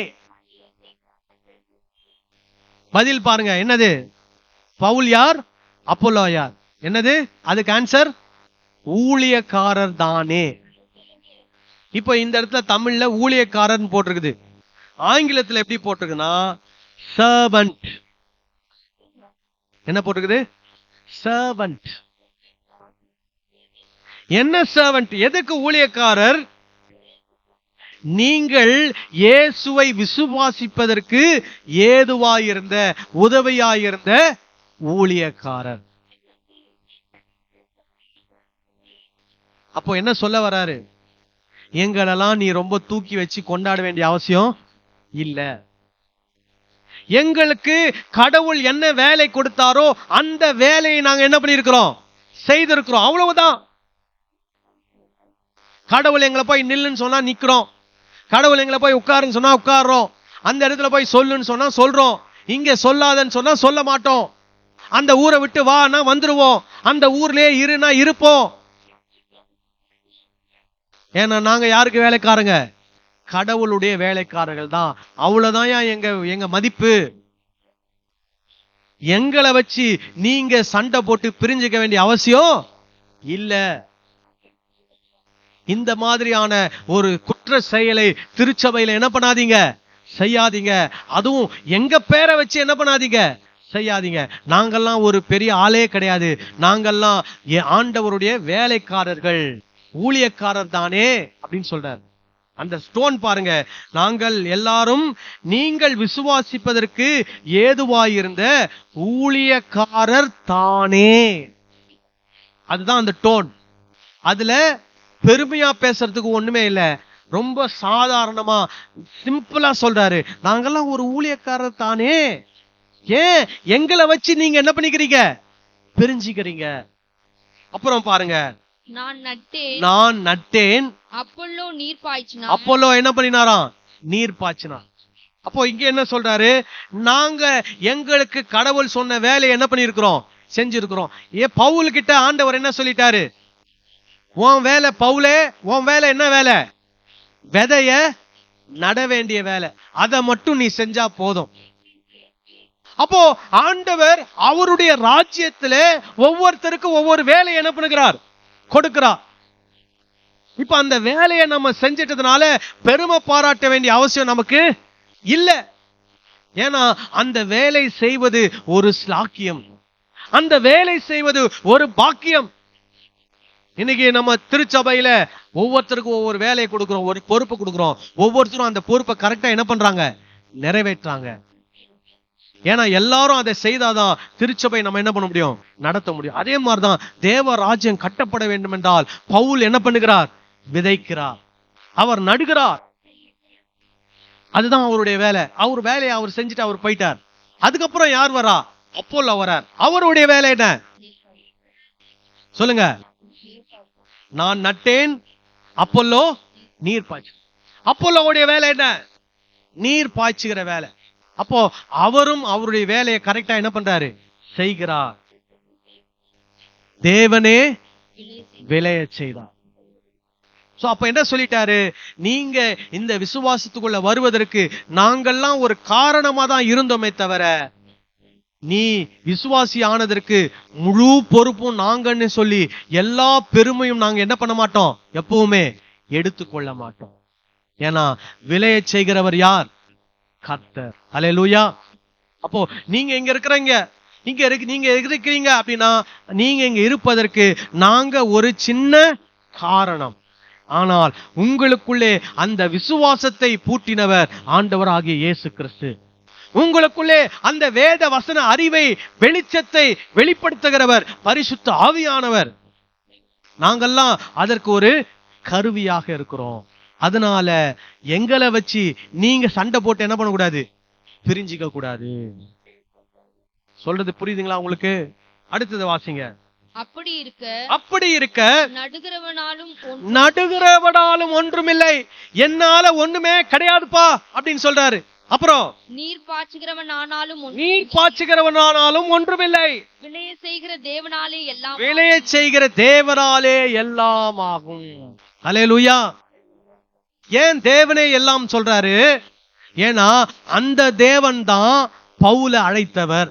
Speaker 2: பதில் பாருங்க, என்னது? பவுல் யார், அப்போலோ யார்? என்னது அதுக்கு ஆன்சர்? ஊழியக்காரர் தானே. இப்ப இந்த இடத்துல தமிழ்ல ஊழியக்காரர் போட்டிருக்குது, ஆங்கிலத்துல எப்படி போட்டிருக்குன்னா சர்வன்ட். என்ன போட்டிருக்குது? சர்வன்ட். என்ன சர்வன்ட்? எதுக்கு ஊழியக்காரர்? நீங்கள் இயேசுவை விசுவாசிப்பதற்கு ஏதுவாயிருந்த உதவியாயிருந்த ஊழியக்காரர். அப்போ என்ன சொல்ல வராரு? எங்களெல்லாம் நீ ரொம்ப தூக்கி வச்சு கொண்டாட வேண்டிய அவசியம் இல்ல. எங்களுக்கு கடவுள் என்ன வேலை கொடுத்தாரோ அந்த வேலையை நாங்க என்ன பண்ணிருக்கிறோம்? செய்திருக்கிறோம். அவ்வளவுதான். கடவுள் எங்களை போய் நில்லுன்னு சொன்னா நிக்கிறோம், கடவுள் எங்களை போய் உட்காருன்னு சொன்னா உட்கார்றோம், அந்த இடத்துல போய் சொல்லுன்னு சொன்னா சொல்றோம், இங்க சொல்லாதன்னு சொன்னா சொல்ல மாட்டோம், அந்த ஊரை விட்டு வான்னா வந்துருவோம், அந்த ஊர்லயே இருனா இருப்போம். ஏன்னா நாங்க யாருக்கு வேலைக்காரங்க? கடவுளுடைய வேலைக்காரர்கள் தான். அவ்வளவுதான் எங்க மதிப்பு. எங்களை வச்சு நீங்க சண்டை போட்டு பிரிஞ்சுக்க வேண்டிய அவசியம் இல்ல. இந்த மாதிரியான ஒரு குற்ற செயலை திருச்சபையில என்ன பண்ணாதீங்க, செய்யாதீங்க. அதுவும் எங்க பேரை வச்சு என்ன பண்ணாதீங்க, செய்யாதீங்க. நாங்கெல்லாம் ஒரு பெரிய ஆளே கிடையாது, நாங்கெல்லாம் ஆண்டவருடைய வேலைக்காரர்கள், ஊழியக்காரர் தானே அப்படின்னு சொல்றார். அந்த ஸ்டோன் பாருங்க, நாங்கள் எல்லாரும் நீங்கள் விசுவாசிப்பதற்கு ஏதுவாயிருந்த ஊழியக்காரர் தானே. அதுதான் அந்த டோன். அதுல பெருமையா பேசுறதுக்கு ஒண்ணுமே இல்ல, ரொம்ப சாதாரணமா சிம்பிளா சொல்றாரு, நாங்கெல்லாம் ஒரு ஊழியக்காரர் தானே. ஏன் எங்களை வச்சு நீங்க என்ன பண்ணிக்கிறீங்க, பிரிஞ்சுக்கிறீங்க. அப்புறம் பாருங்க, நான் நட்டேன்
Speaker 3: அப்போலோ நீர் பாய்ச்சினார்.
Speaker 2: அப்போலோ என்ன பண்ணினாராம்? நீர் பாய்ச்சினார். அப்போ இங்க என்ன சொல்றாரு? நாங்க எங்களுக்கு கடவுள் சொன்ன வேலையை என்ன பண்ணிருக்கிறோம், செஞ்சிருக்கிறோம். பவுல் கிட்ட ஆண்டவர் என்ன சொல்லிட்டாரு? உன் வேலை பவுலே, உன் வேலை என்ன வேலை? விதைய நட வேண்டிய வேலை, அதை மட்டும் நீ செஞ்சா போதும். அப்போ ஆண்டவர் அவருடைய ராஜ்யத்துல ஒவ்வொருத்தருக்கும் ஒவ்வொரு வேலையை என்ன பண்ணுகிறார், கொடுக்கிறார். இப்ப அந்த வேலையை நம்ம செஞ்சிட்டதுனால பெருமை பாராட்ட வேண்டிய அவசியம் நமக்கு இல்ல. ஏன்னா அந்த வேலை செய்வது ஒரு ஸ்லாக்கியம், அந்த வேலை செய்வது ஒரு பாக்கியம். இன்னைக்கு நம்ம திருச்சபையில ஒவ்வொருத்தருக்கும் ஒவ்வொரு வேலையை கொடுக்கிறோம், ஒரு பொறுப்பு கொடுக்கிறோம். ஒவ்வொருத்தரும் அந்த பொறுப்பை கரெக்டா என்ன பண்றாங்க, நிறைவேற்றாங்க. ஏன்னா எல்லாரும் அதை செய்தாதான் திருச்சபை நம்ம என்ன பண்ண முடியும், நடத்த முடியும். அதே மாதிரிதான் தேவ ராஜ்யம் கட்டப்பட வேண்டும் என்றால் பவுல் என்ன பண்ணுகிறார், விதைக்கிறார், அவர் நடுகிறார். அதுதான் அவருடைய வேலை. அவர் வேலையை அவர் செஞ்சுட்டு அவர் போயிட்டார். அதுக்கப்புறம் யார் வரா? அப்போலோ வரார். அவருடைய வேலை என்ன சொல்லுங்க? நான் நட்டேன், அப்போலோ நீர் பாய்ச்சு. அப்போலோவுடைய வேலை என்ன? நீர் பாய்ச்சுகிற வேலை. அப்போ அவரும் அவருடைய வேலையை கரெக்டா என்ன பண்றாரு, செய்கிறார். தேவனே விளைய செய்தார். அப்ப என்ன சொல்லிட்டாரு? நீங்க இந்த விசுவாசத்துக்குள்ள வருவதற்கு நாங்கள்லாம் ஒரு காரணமா தான் இருந்தோமே தவிர, நீ விசுவாசி ஆனதற்கு முழு பொறுப்பும் நாங்கன்னு சொல்லி எல்லா பெருமையும் நாங்க என்ன பண்ண மாட்டோம், எப்பவுமே எடுத்துக்கொள்ள மாட்டோம். ஏன்னா விளைய செய்கிறவர் யார்? கர்த்தர். அல்லேலூயா. அப்போ நீங்க இங்க இருக்கிறீங்க, நீங்க இருக்கிறீங்க அப்படின்னா நீங்க இங்க இருப்பதற்கு நாங்க ஒரு சின்ன காரணம். ஆனால் உங்களுக்குள்ளே அந்த விசுவாசத்தை பூட்டினவர் ஆண்டவராகிய இயேசு கிறிஸ்து. உங்களுக்குள்ளே அந்த வேத வசன அறிவை, வெளிச்சத்தை வெளிப்படுத்துகிறவர் பரிசுத்த ஆவியானவர். நாங்கெல்லாம் அதற்கு ஒரு கருவியாக இருக்கிறோம். அதனால எங்களை வச்சு நீங்க சண்டை போட்டு என்ன பண்ணக்கூடாது, பிரிஞ்சிக்க கூடாது. சொல்றது புரியுதுங்களா உங்களுக்கு? அடுத்தது வாசிங்க. அப்படி இருக்க நடுகிறவனாலும் ஒன்றுமில்லை, என்னால ஒண்ணுமே கிடையாதுப்பா அப்படின்னு சொல்றாரு. அப்புறம்
Speaker 3: நீர் பாய்ச்சுகிறவன் ஆனாலும்
Speaker 2: நீர் பாய்ச்சுகிறவனானாலும் ஒன்றுமில்லை,
Speaker 3: விளைய செய்கிற தேவனாலே எல்லாம்
Speaker 2: விளைய செய்கிற தேவனாலே எல்லாம் ஆகும். அல்லேலூயா. ஏன் தேவனே எல்லாம் சொல்றாரு? ஏன்னா அந்த தேவன் தான் பவுலை அழைத்தவர்,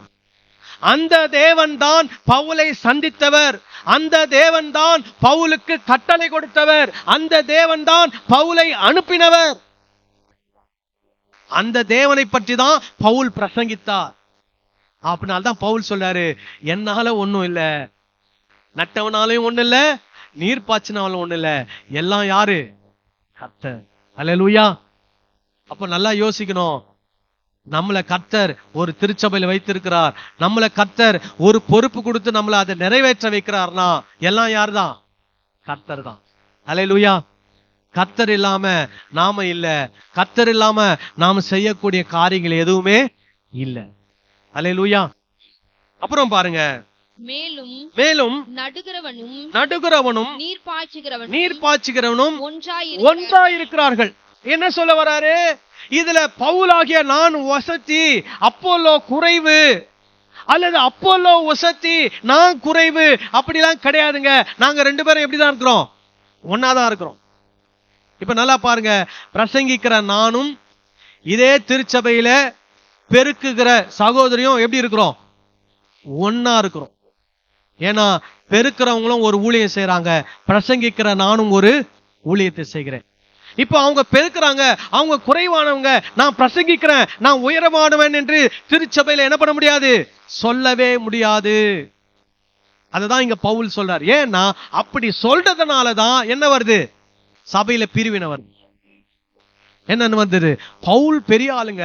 Speaker 2: அந்த தேவன் தான் பவுலை சந்தித்தவர், அந்த தேவன் தான் பவுலுக்கு கட்டளை கொடுத்தவர், அந்த தேவன் தான் பவுலை அனுப்பினவர். அந்த தேவனை பற்றி தான் பவுல் பிரசங்கித்தார். அப்படினால்தான் பவுல் சொல்றாரு, என்னால ஒண்ணும் இல்ல, நட்டவனாலையும் ஒண்ணு இல்ல, நீர் பாய்ச்சினாலும் ஒண்ணு இல்ல, எல்லாம் யாரு? கர்த்தர். அல்லேலூயா. அப்ப நல்லா யோசிக்கணும். நம்மளை கர்த்தர் ஒரு திருச்சபையில வைத்திருக்கிறார், நம்மளை கர்த்தர் ஒரு பொறுப்பு கொடுத்து நம்மளை அதை நிறைவேற்ற வைக்கிறார்னா எல்லாம் யாருதான்? கர்த்தர் தான். அல்லேலூயா. கர்த்தர் இல்லாம நாம இல்ல, கர்த்தர் இல்லாம நாம செய்யக்கூடிய காரியங்கள் எதுவுமே இல்ல. அல்லேலூயா. அப்புறம் பாருங்க, மேலும் நடுகிறவனும் நீர் பாய்ச்சுகிறவனும் ஒன்றாயிருக்கிறார்கள். என்ன சொல்ல வராரு? இதுல பவுலாகிய நான் வசதி, அப்போலோ குறைவு, அல்லது அப்போலோ வசதி நான் குறைவு, அப்படிலாம் கிடையாதுங்க. நாங்க ரெண்டு பேரும் எப்படிதான் இருக்கிறோம்? ஒன்னாதான் இருக்கிறோம். இப்ப நல்லா பாருங்க, பிரசங்கிக்கிற நானும் இதே திருச்சபையில பெருக்குகிற சகோதரியும் எப்படி இருக்கிறோம்? ஒன்னா இருக்கிறோம். ஏன்னா பெருக்கிறவங்களும் ஒரு ஊழியம் செய்யறாங்க, பிரசங்கிக்கிற நானும் ஒரு ஊழியத்தை செய்கிறேன். இப்ப அவங்க பெருக்கிறாங்க, அவங்க குறைவானவங்க, நான் பிரசங்கிக்கிறேன், நான் உயரமானவன் என்று திருச்சபையில என்ன பண்ண முடியாது? சொல்லவே முடியாது. அதுதான் இங்க பவுல் சொல்றார். ஏன்னா அப்படி சொல்றதுனாலதான் என்ன வருது? சபையில பிரிவினை வருது. என்னன்னு வந்தது? பவுல் பெரிய ஆளுங்க,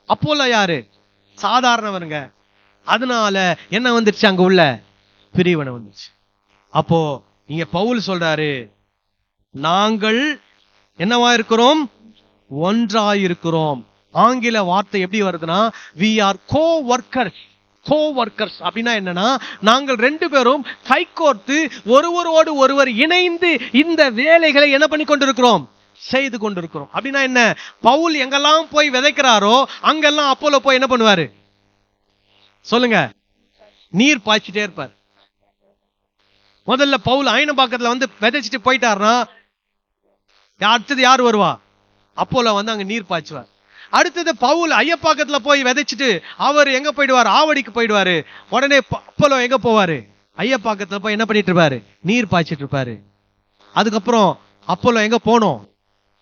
Speaker 2: அப்போல யாரு? சாதாரணவருங்க. அதனால என்ன வந்துருச்சு? அங்க உள்ள பிரிவினை வந்துச்சு. அப்போ இங்க பவுல் சொல்றாரு, நாங்கள் என்னவா இருக்கிறோம்? ஒன்றாயிருக்கிறோம். ஆங்கில வார்த்தை எப்படி வருதுன்னா, we are co-workers. co-workers அப்படின்னா என்னன்னா, நாங்கள் ரெண்டு பேரும் கைகோர்த்து ஒருவரோடு ஒருவர் இணைந்து இந்த வேலைகளை என்ன பண்ணி கொண்டிருக்கிறோம்? செய்து கொண்டிருக்கிறோம். அப்படின்னா என்ன? பவுல் எங்கெல்லாம் போய் விதைக்கிறாரோ அங்கெல்லாம் அப்போலோ போய் என்ன பண்ணுவாரு? சொல்லுங்க, நீர் பாய்ச்சிட்டே இருப்பார். முதல்ல பவுல் ஐனபாக்கத்துல வந்து விதைச்சிட்டு போயிட்டாருன்னா அடுத்தது யார் வருவா? அப்போலோ வந்து அங்க நீர் பாய்ச்சுவார். அடுத்தது பவுல் ஐயப்பாக்கத்துல போய் விதைச்சிட்டு அவர் எங்க போயிடுவார்? ஆவடிக்கு போயிடுவாரு. உடனே அப்போலோ எங்க போவாரு? ஐயப்பாக்கத்துல போய் என்ன பண்ணிட்டு இருப்பாரு? நீர் பாய்ச்சிட்டு இருப்பாரு. அதுக்கப்புறம் அப்போலோ எங்க போனோம்?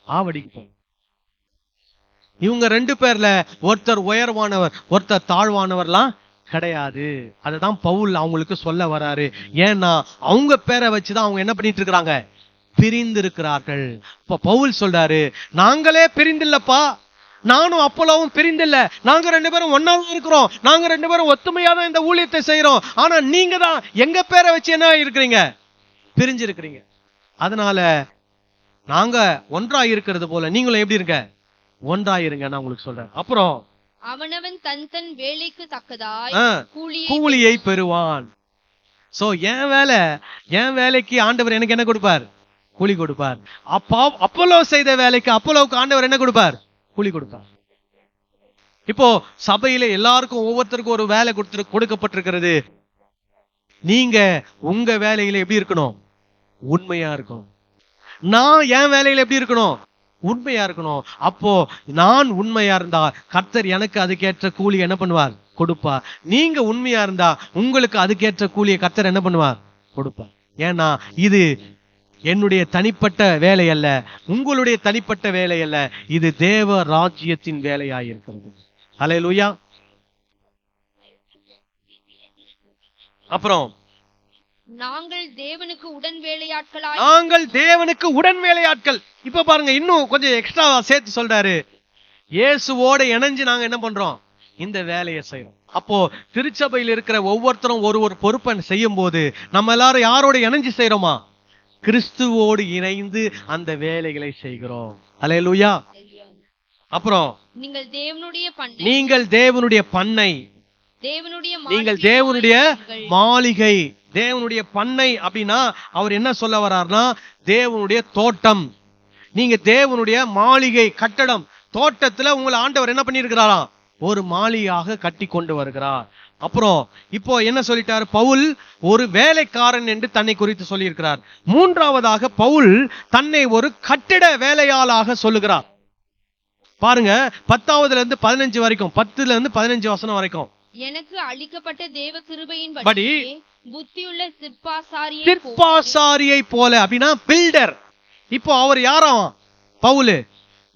Speaker 2: ஆவடிக்கு போனோம். இவங்க ரெண்டு பேர்ல ஒருத்தர் உயர்வானவர், ஒருத்தர் தாழ்வானவர்லாம் கிடையாது. அதுதான் பவுல் அவங்களுக்கு சொல்ல வராரு. ஏன்னா அவங்க பேரை வச்சுதான் அவங்க என்ன பண்ணிட்டு இருக்கிறாங்க? பிரிந்திருக்கிறார்கள். இப்ப பவுல் சொல்றாரு, நாங்களே பிரிந்தில்லப்பா, நானும் அப்போலோவும் பிரிந்தில்ல, நாங்க ரெண்டு பேரும் ஒன்னாதான் இருக்கிறோம், நாங்க ரெண்டு பேரும் ஒத்துமையா தான் இந்த ஊழியத்தை செய்யறோம். ஆனா நீங்க தான் எங்க பேரை வச்சு என்ன இருக்கிறீங்க? பிரிஞ்சு இருக்கிறீங்க. அதனால நாங்க ஒன்றா இருக்கிறது போல நீங்களும் எப்படி இருங்க? ஒன்றாயிருங்க. நான் உங்களுக்கு சொல்றேன். அப்புறம்
Speaker 3: அவனவன் தன் தன் வேலைக்கு தக்கதாய்
Speaker 2: கூலியை பெறுவான். சோ என் வேலைக்கு ஆண்டவர் எனக்கு என்ன கொடுப்பார்? கூலி கொடுப்பார். அப்போலோ செய்த வேலைக்கு அப்போலோவுக்கு ஆண்டவர் என்ன கொடுப்பார்? கூலி கொடுப்பார். இப்போ சபையில எல்லாருக்கும் ஒவ்வொருத்தருக்கும் ஒரு வேலை கொடுக்கப்பட்டிருக்கிறது. நீங்க உங்க வேலையில எப்படி இருக்கணும்? உண்மையா இருக்கணும். நான் என் வேலையில எப்படி இருக்கணும்? உண்மையா இருக்கணும். அப்போ நான் உண்மையா இருந்தா கர்த்தர் எனக்கு அதுக்கேற்ற கூலி என்ன பண்ணுவார்? கொடுப்பார். நீங்க உண்மையா இருந்தா உங்களுக்கு அதுக்கேற்ற கூலியை கர்த்தர் என்ன பண்ணுவார்? கொடுப்பார். ஏன்னா இது என்னுடைய தனிப்பட்ட வேலை அல்ல, உங்களுடைய தனிப்பட்ட வேலை அல்ல, இது தேவ ராஜ்யத்தின் வேலையாயிருக்கிறது. அல்லேலூயா. அப்புறம்
Speaker 3: நாங்கள் தேவனுக்கு உடன் வேலையாட்கள்.
Speaker 2: இப்ப பாருங்க, இன்னும் கொஞ்சம் எக்ஸ்ட்ரா சேர்த்து சொல்றாரு. இயேசுவோட இணைஞ்சு நாங்க என்ன பண்றோம்? இந்த வேலையை செய்யறோம். அப்போ திருச்சபையில் இருக்கிற ஒவ்வொருத்தரும் ஒரு பொறுப்பை செய்யும் போது நம்ம எல்லாரும் யாரோட இணைஞ்சு செய்யறோமா? கிறிஸ்துவோடு இணைந்து அந்த வேலைகளை செய்கிறோம். அல்லேலூயா. அப்புறம் நீங்கள் தேவனுடைய பண்ணை, நீங்கள் தேவனுடைய மாளிகை. தேவனுடைய பண்ணை அப்படின்னா அவர் என்ன சொல்ல வர்றார்னா, தேவனுடைய தோட்டம். நீங்க தேவனுடைய மாளிகை, கட்டடம். தோட்டத்துல உங்களை ஆண்டவர் என்ன பண்ணியிருக்கிறாராம்? ஒரு மாளிகையாக கட்டி கொண்டு வருகிறார். அப்புறம் இப்போ என்ன சொல்லிட்டார்? பவுல் ஒரு வேலைக்காரன் என்று தன்னை குறித்து சொல்லியிருக்கிறார். மூன்றாவதாக பவுல் தன்னை ஒரு கட்டிட வேலையாளாக சொல்லுகிறார். பாருங்க, 10 இருந்து 15 வரைக்கும், 10 இருந்து 15 வசனம் வரைக்கும்.
Speaker 3: எனக்கு அளிக்கப்பட்ட தேவ கிருபையின்
Speaker 2: படி
Speaker 3: புத்தியுள்ள
Speaker 2: சிற்பாசாரியை போல, அப்படின்னா பில்டர். இப்போ அவர் யாராம்? பவுல்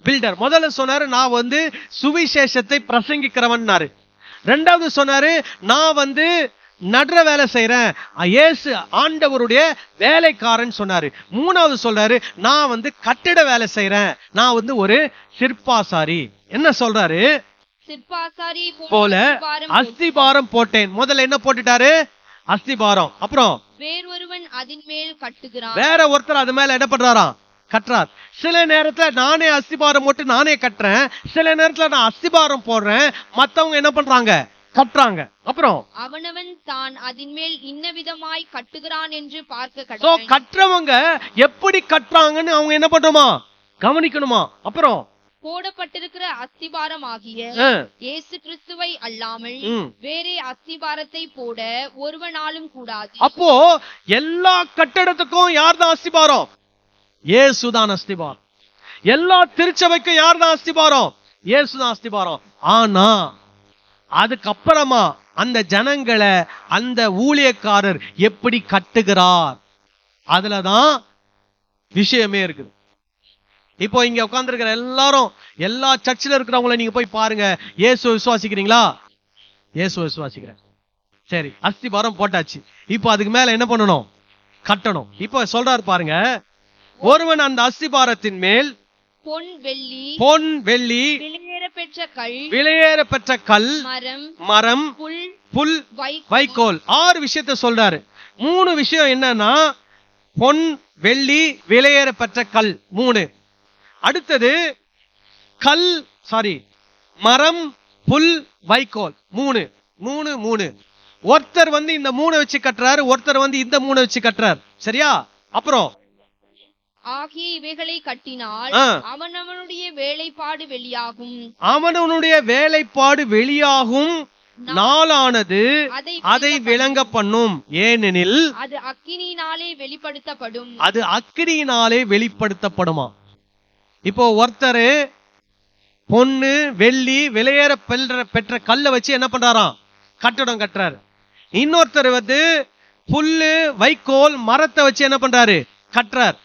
Speaker 2: பில்டர். முதல்ல சொன்னாரு நான் சுவிசேஷத்தை பிரசங்கிக்கிறவன்னாரு. ரெண்டாவது சொன்னாரு நான் நடுற வேலை செய்யறேன், இயேசு ஆண்டவருடைய வேலைக்காரன் சொன்னாரு. மூணாவது சொல்றாரு நான் கட்டிட வேலை செய்யறேன், நான் ஒரு சிற்பாசாரி. என்ன சொல்றாரு?
Speaker 3: சிற்பாசாரி
Speaker 2: போல அஸ்திபாரம் போட்டேன். முதல்ல என்ன போட்டுட்டாரு? அஸ்திபாரம். அப்புறம்
Speaker 3: வேறொருவன் அதின் மேல் கட்டுகிறான்.
Speaker 2: வேற ஒருத்தர் அது மேல என்ன பண்றாராம்? கட்டுறார். சில நேரத்துல நானே அஸ்திபாரம் போட்டு நானே கட்டுறேன், சில நேரத்துல நான் அஸ்திபாரம் போடுறேன், மத்தவங்க என்ன பண்றாங்க? கட்டுறாங்க. அப்புறம்
Speaker 3: அவனவன் தான் அதின் மேல் இன்ன விதமாய் கட்டுகிறான் என்று பார்க்க
Speaker 2: கட்டுறவங்க எப்படி கட்டுறாங்கன்னு அவங்க என்ன பண்ணணுமா? கவனிக்கணுமா? அப்புறம்
Speaker 3: போடப்பட்டிருக்கிற அஸ்திபாரம் ஆகிய இயேசு கிறிஸ்துவை அல்லாமல் வேறே அஸ்திபாரத்தை போட ஒருவனாலும் கூடாது.
Speaker 2: அப்போ எல்லா கட்டடத்துக்கும் யார் தான் அஸ்திபாரம்? இயேசுதான் அஸ்திபாரம். எல்லா திருச்சபைக்கும் யார் தான் அஸ்திபாரம்? இயேசுதான் அஸ்திபாரம். ஆனா அதுக்கப்புறமா அந்த ஜனங்களை அந்த ஊழியக்காரர் எப்படி கட்டுகிறார், அதுலதான் விஷயமே இருக்குது. இப்போ இங்க உட்கார்ந்து இருக்கிற எல்லாரும், எல்லா சர்ச்சில் இருக்கிறவங்கள நீங்க போய் பாருங்க. இயேசு விசுவாசிக்கிறீங்களா? இயேசு விசுவாசிக்கிறேன். சரி, அஸ்திபாரம் போட்டாச்சு. இப்போ அதுக்கு மேல என்ன பண்ணணும்? கட்டணும். இப்போ சொல்றாரு பாருங்க, ஒருவன் அந்த அஸ்திபாரத்தின் மேல் பொன் வெள்ளி விலையேற பெற்ற கல் மரம் புல் வைக்கோல் 6 விஷயத்தை சொல்றாரு. 3 விஷயம் என்னன்னா பொன் வெள்ளி விலையேற பெற்ற கல் 3. அடுத்தது மரம் புல் வைக்கோல் 3. ஒருத்தர் இந்த 3 வச்சு கட்டுறாரு, ஒருத்தர் இந்த 3 வச்சு கட்டுறாரு. சரியா? அப்புறம்
Speaker 3: ஆகிய இவைகளை கட்டினால் அவனவனுடைய வேலைப்பாடு வெளியாகும்
Speaker 2: நாளானது அதை விளங்க பண்ணும். ஏனெனில்
Speaker 3: அது
Speaker 2: அக்கினியினாலே வெளிப்படுத்தப்படுமா. இப்போ ஒருத்தர் பொண்ணு வெள்ளி விலையேற பெற்ற கல்லை வச்சு என்ன பண்றாராம்? கட்டடம் கட்டுறாரு. இன்னொருத்தர் புல்லு வைக்கோல் மரத்தை வச்சு என்ன பண்றாரு? கட்டுறார்.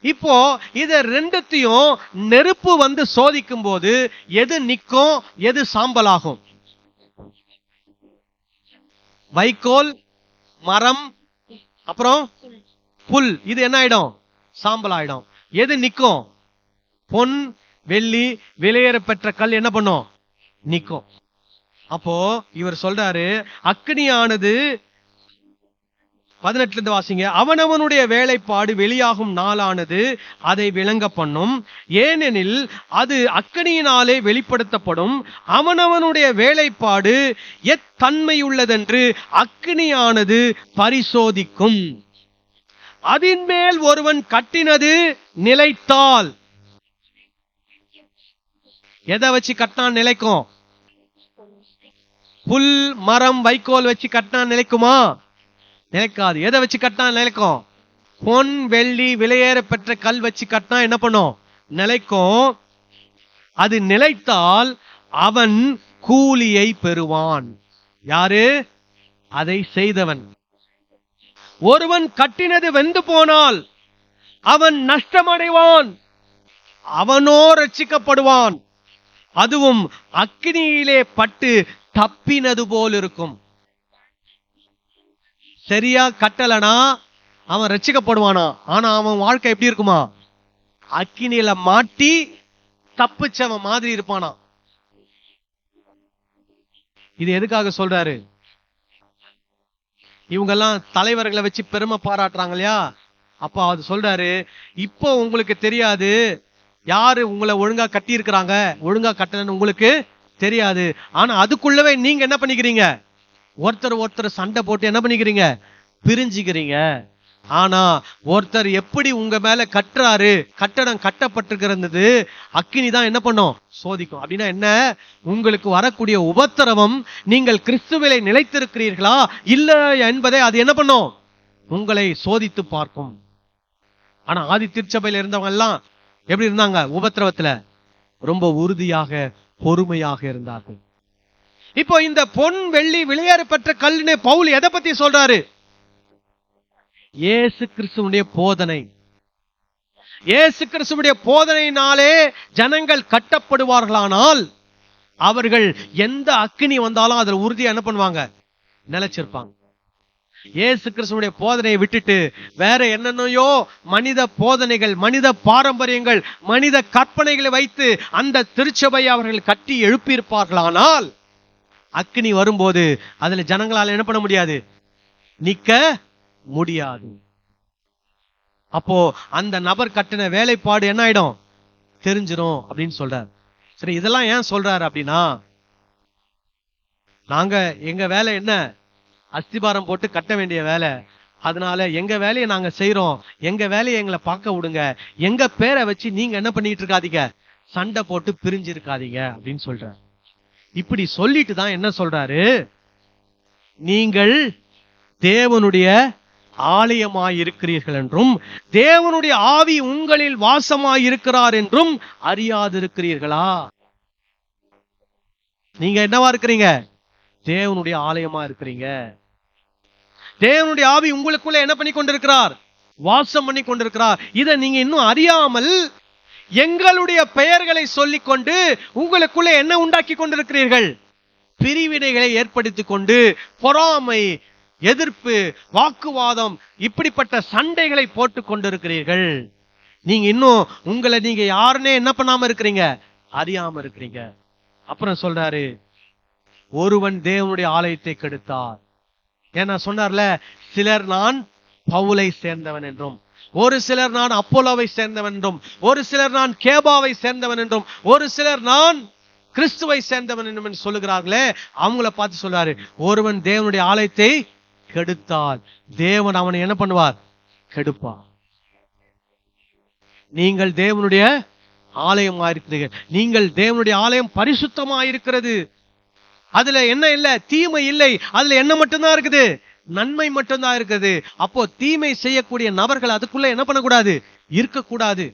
Speaker 2: இப்போ இத ரெண்டுத்தையும் நெருப்பு சோதிக்கும் போது எது நிக்கும், எது சாம்பலாகும்? வைக்கோல் மரம் அப்புறம் புல், இது என்ன ஆயிடும்? சாம்பல் ஆயிடும். எது நிக்கும்? பொன் வெள்ளி விலையேற பெற்ற கல் என்ன பண்ணும்? நிக்கும். அப்போ இவர் சொல்றாரு அக்கினியானது 18 வாசிங்க. அவனவனுடைய வேலைப்பாடு வெளியாகும் நாளானது அதை விளங்க பண்ணும். ஏனெனில் அது அக்கினியினாலே வெளிப்படுத்தப்படும். அவனவனுடைய வேலைப்பாடு எத்தன்மையுள்ளதென்று அக்கினியானது பரிசோதிக்கும். அதன் மேல் ஒருவன் கட்டினது நிலைத்தால். எதை வச்சு கட்டினா நிலைக்கும்? புல் மரம் வைக்கோல் வச்சு கட்டினா நிலைக்குமா? நிலைக்காது. எதை வச்சு கட்டினா நிலைக்கும்? பொன் வெள்ளி விலையேற பெற்ற கல் வச்சு கட்டினா என்ன பண்ணும்? நிலைக்கும். அது நிலைத்தால் அவன் கூலியை பெறுவான். யாரு? அதை செய்தவன். ஒருவன் கட்டினது வெந்து போனால் அவன் நஷ்டமடைவான், அவனோ ரட்சிக்கப்படுவான். அதுவும் அக்கினியிலே பட்டு தப்பினது போல் இருக்கும். சரியா கட்டலனா அவன் ரட்சிக்கப்படுவானா? ஆனா அவன் வாழ்க்கை எப்படி இருக்குமா? அக்கினியில மாட்டி தப்பிச்சவன் மாதிரி இருப்பானா. இது எதுக்காக சொல்றாரு? இவங்கெல்லாம் தலைவர்களை வச்சு பெருமை பாராட்டுறாங்க இல்லையா? அப்ப அது சொல்றாரு, இப்போ உங்களுக்கு தெரியாது யாரு உங்களை ஒழுங்கா கட்டி இருக்கிறாங்க, ஒழுங்கா கட்டலன்னு உங்களுக்கு தெரியாது. ஆனா அதுக்குள்ளவே நீங்க என்ன பண்ணிக்கிறீங்க? ஒருத்தர் சண்டை போட்டு என்ன பண்ணிக்கிறீங்க? பிரிஞ்சுக்கிறீங்க. ஆனா ஒருத்தர் எப்படி உங்க மேல கட்டுறாரு, கட்டடம் கட்டப்பட்டிருக்கிறது, அக்கினி தான் என்ன பண்ணும், சோதிக்கும். அப்படின்னா என்ன, உங்களுக்கு வரக்கூடிய உபத்திரவம் நீங்கள் கிறிஸ்துவிலே நிலைத்திருக்கிறீர்களா இல்ல என்பதை அது என்ன பண்ணும், உங்களை சோதித்து பார்க்கும். ஆனா ஆதி திருச்சபையில இருந்தவங்க எல்லாம் எப்படி இருந்தாங்க, உபத்திரவத்துல ரொம்ப உறுதியாக பொறுமையாக இருந்தார்கள். இப்போ இந்த பொன் வெள்ளி விளையாடு பெற்ற கல்லுனே பவுல் எதை பத்தி சொல்றாரு, இயேசு கிறிஸ்துவுடைய போதனை. இயேசு கிறிஸ்துவுடைய போதனையினாலே ஜனங்கள் கட்டப்படுவார்களானால் அவர்கள் எந்த அக்கினி வந்தாலும் அதில் உறுதியா என்ன பண்ணுவாங்க, நிலைச்சிருப்பாங்க. இயேசு கிறிஸ்துவுடைய போதனையை விட்டுட்டு வேற என்னென்னையோ மனித போதனைகள், மனித பாரம்பரியங்கள், மனித கற்பனைகளை வைத்து அந்த திருச்சபையை அவர்கள் கட்டி எழுப்பியிருப்பார்களானால் அக்கினி வரும்போது அதுல ஜனங்களால என்ன பண்ண முடியாது, நிக்க முடியாது. அப்போ அந்த நபர் கட்டின வேலைப்பாடு என்ன ஆயிடும், தெரிஞ்சிரும் அப்படின்னு சொல்றார். சரி, இதெல்லாம் ஏன் சொல்றாரு அப்படின்னா, நாங்க எங்க வேலை என்ன, அஸ்திபாரம் போட்டு கட்ட வேண்டிய வேலை. அதனால எங்க வேலையை நாங்க செய்யறோம், எங்க வேலையை எங்களை பார்க்க விடுங்க, எங்க பேரை வச்சு நீங்க என்ன பண்ணிட்டு இருக்காதீங்க, சண்டை போட்டு பிரிஞ்சு இருக்காதீங்க அப்படின்னு சொல்றாரு. இப்படி சொல்லிட்டு தான் என்ன சொல்றாரு, நீங்கள் தேவனுடைய ஆலயமாயிருக்கிறீர்கள் என்றும் தேவனுடைய ஆவி உங்களில் வாசமாயிருக்கிறார் என்றும் அறியாதிருக்கிறீர்களா? நீங்க என்னவா இருக்கிறீங்க, தேவனுடைய ஆலயமா இருக்கிறீங்க. தேவனுடைய ஆவி உங்களுக்குள்ள என்ன பண்ணி கொண்டிருக்கிறார், வாசம் பண்ணி கொண்டிருக்கிறார். இதை நீங்க இன்னும் அறியாமல் எங்களுடைய பெயர்களை சொல்லிக்கொண்டு உங்களுக்குள்ள என்ன உண்டாக்கி கொண்டிருக்கிறீர்கள், பிரிவினைகளை ஏற்படுத்திக் கொண்டு பொறாமை, எதிர்ப்பு, வாக்குவாதம், இப்படிப்பட்ட சண்டைகளை போட்டு கொண்டிருக்கிறீர்கள். நீங்க இன்னும் உங்களை நீங்க யாருன்னே என்ன பண்ணாம இருக்கிறீங்க, அறியாம இருக்கிறீங்க. அப்புறம் சொல்றாரு, ஒருவன் தேவனுடைய ஆலயத்தை கெடுத்தார். ஏன்னா சொன்னார்ல, சிலர் நான் பவுலை சேர்ந்தவன் என்றும், ஒரு சிலர் நான் அப்போலோவை சேர்ந்தவன் என்றும், ஒரு சிலர் நான் கேபாவை சேர்ந்தவன் என்றும், ஒரு சிலர் நான் கிறிஸ்துவை சேர்ந்தவன் என்றும் சொல்லுகிறார்களே, அவங்கள பார்த்து சொல்றாரு, ஒருவன் தேவனுடைய ஆலயத்தை கெடுத்தால் தேவன் அவனை என்ன பண்ணுவார், கெடுப்பார். நீங்கள் தேவனுடைய ஆலயமாயிருக்கிறீர்கள். நீங்கள் தேவனுடைய ஆலயம் பரிசுத்தமாயிருக்கிறது. அதுல என்ன இல்லை, தீமை இல்லை. அதுல என்ன மட்டும்தான் இருக்குது, நன்மை மட்டும்தான் இருக்குது. அப்போ தீமை செய்யக்கூடிய நபர்கள் அதுக்குள்ள என்ன பண்ணக்கூடாது, இருக்கக்கூடாது.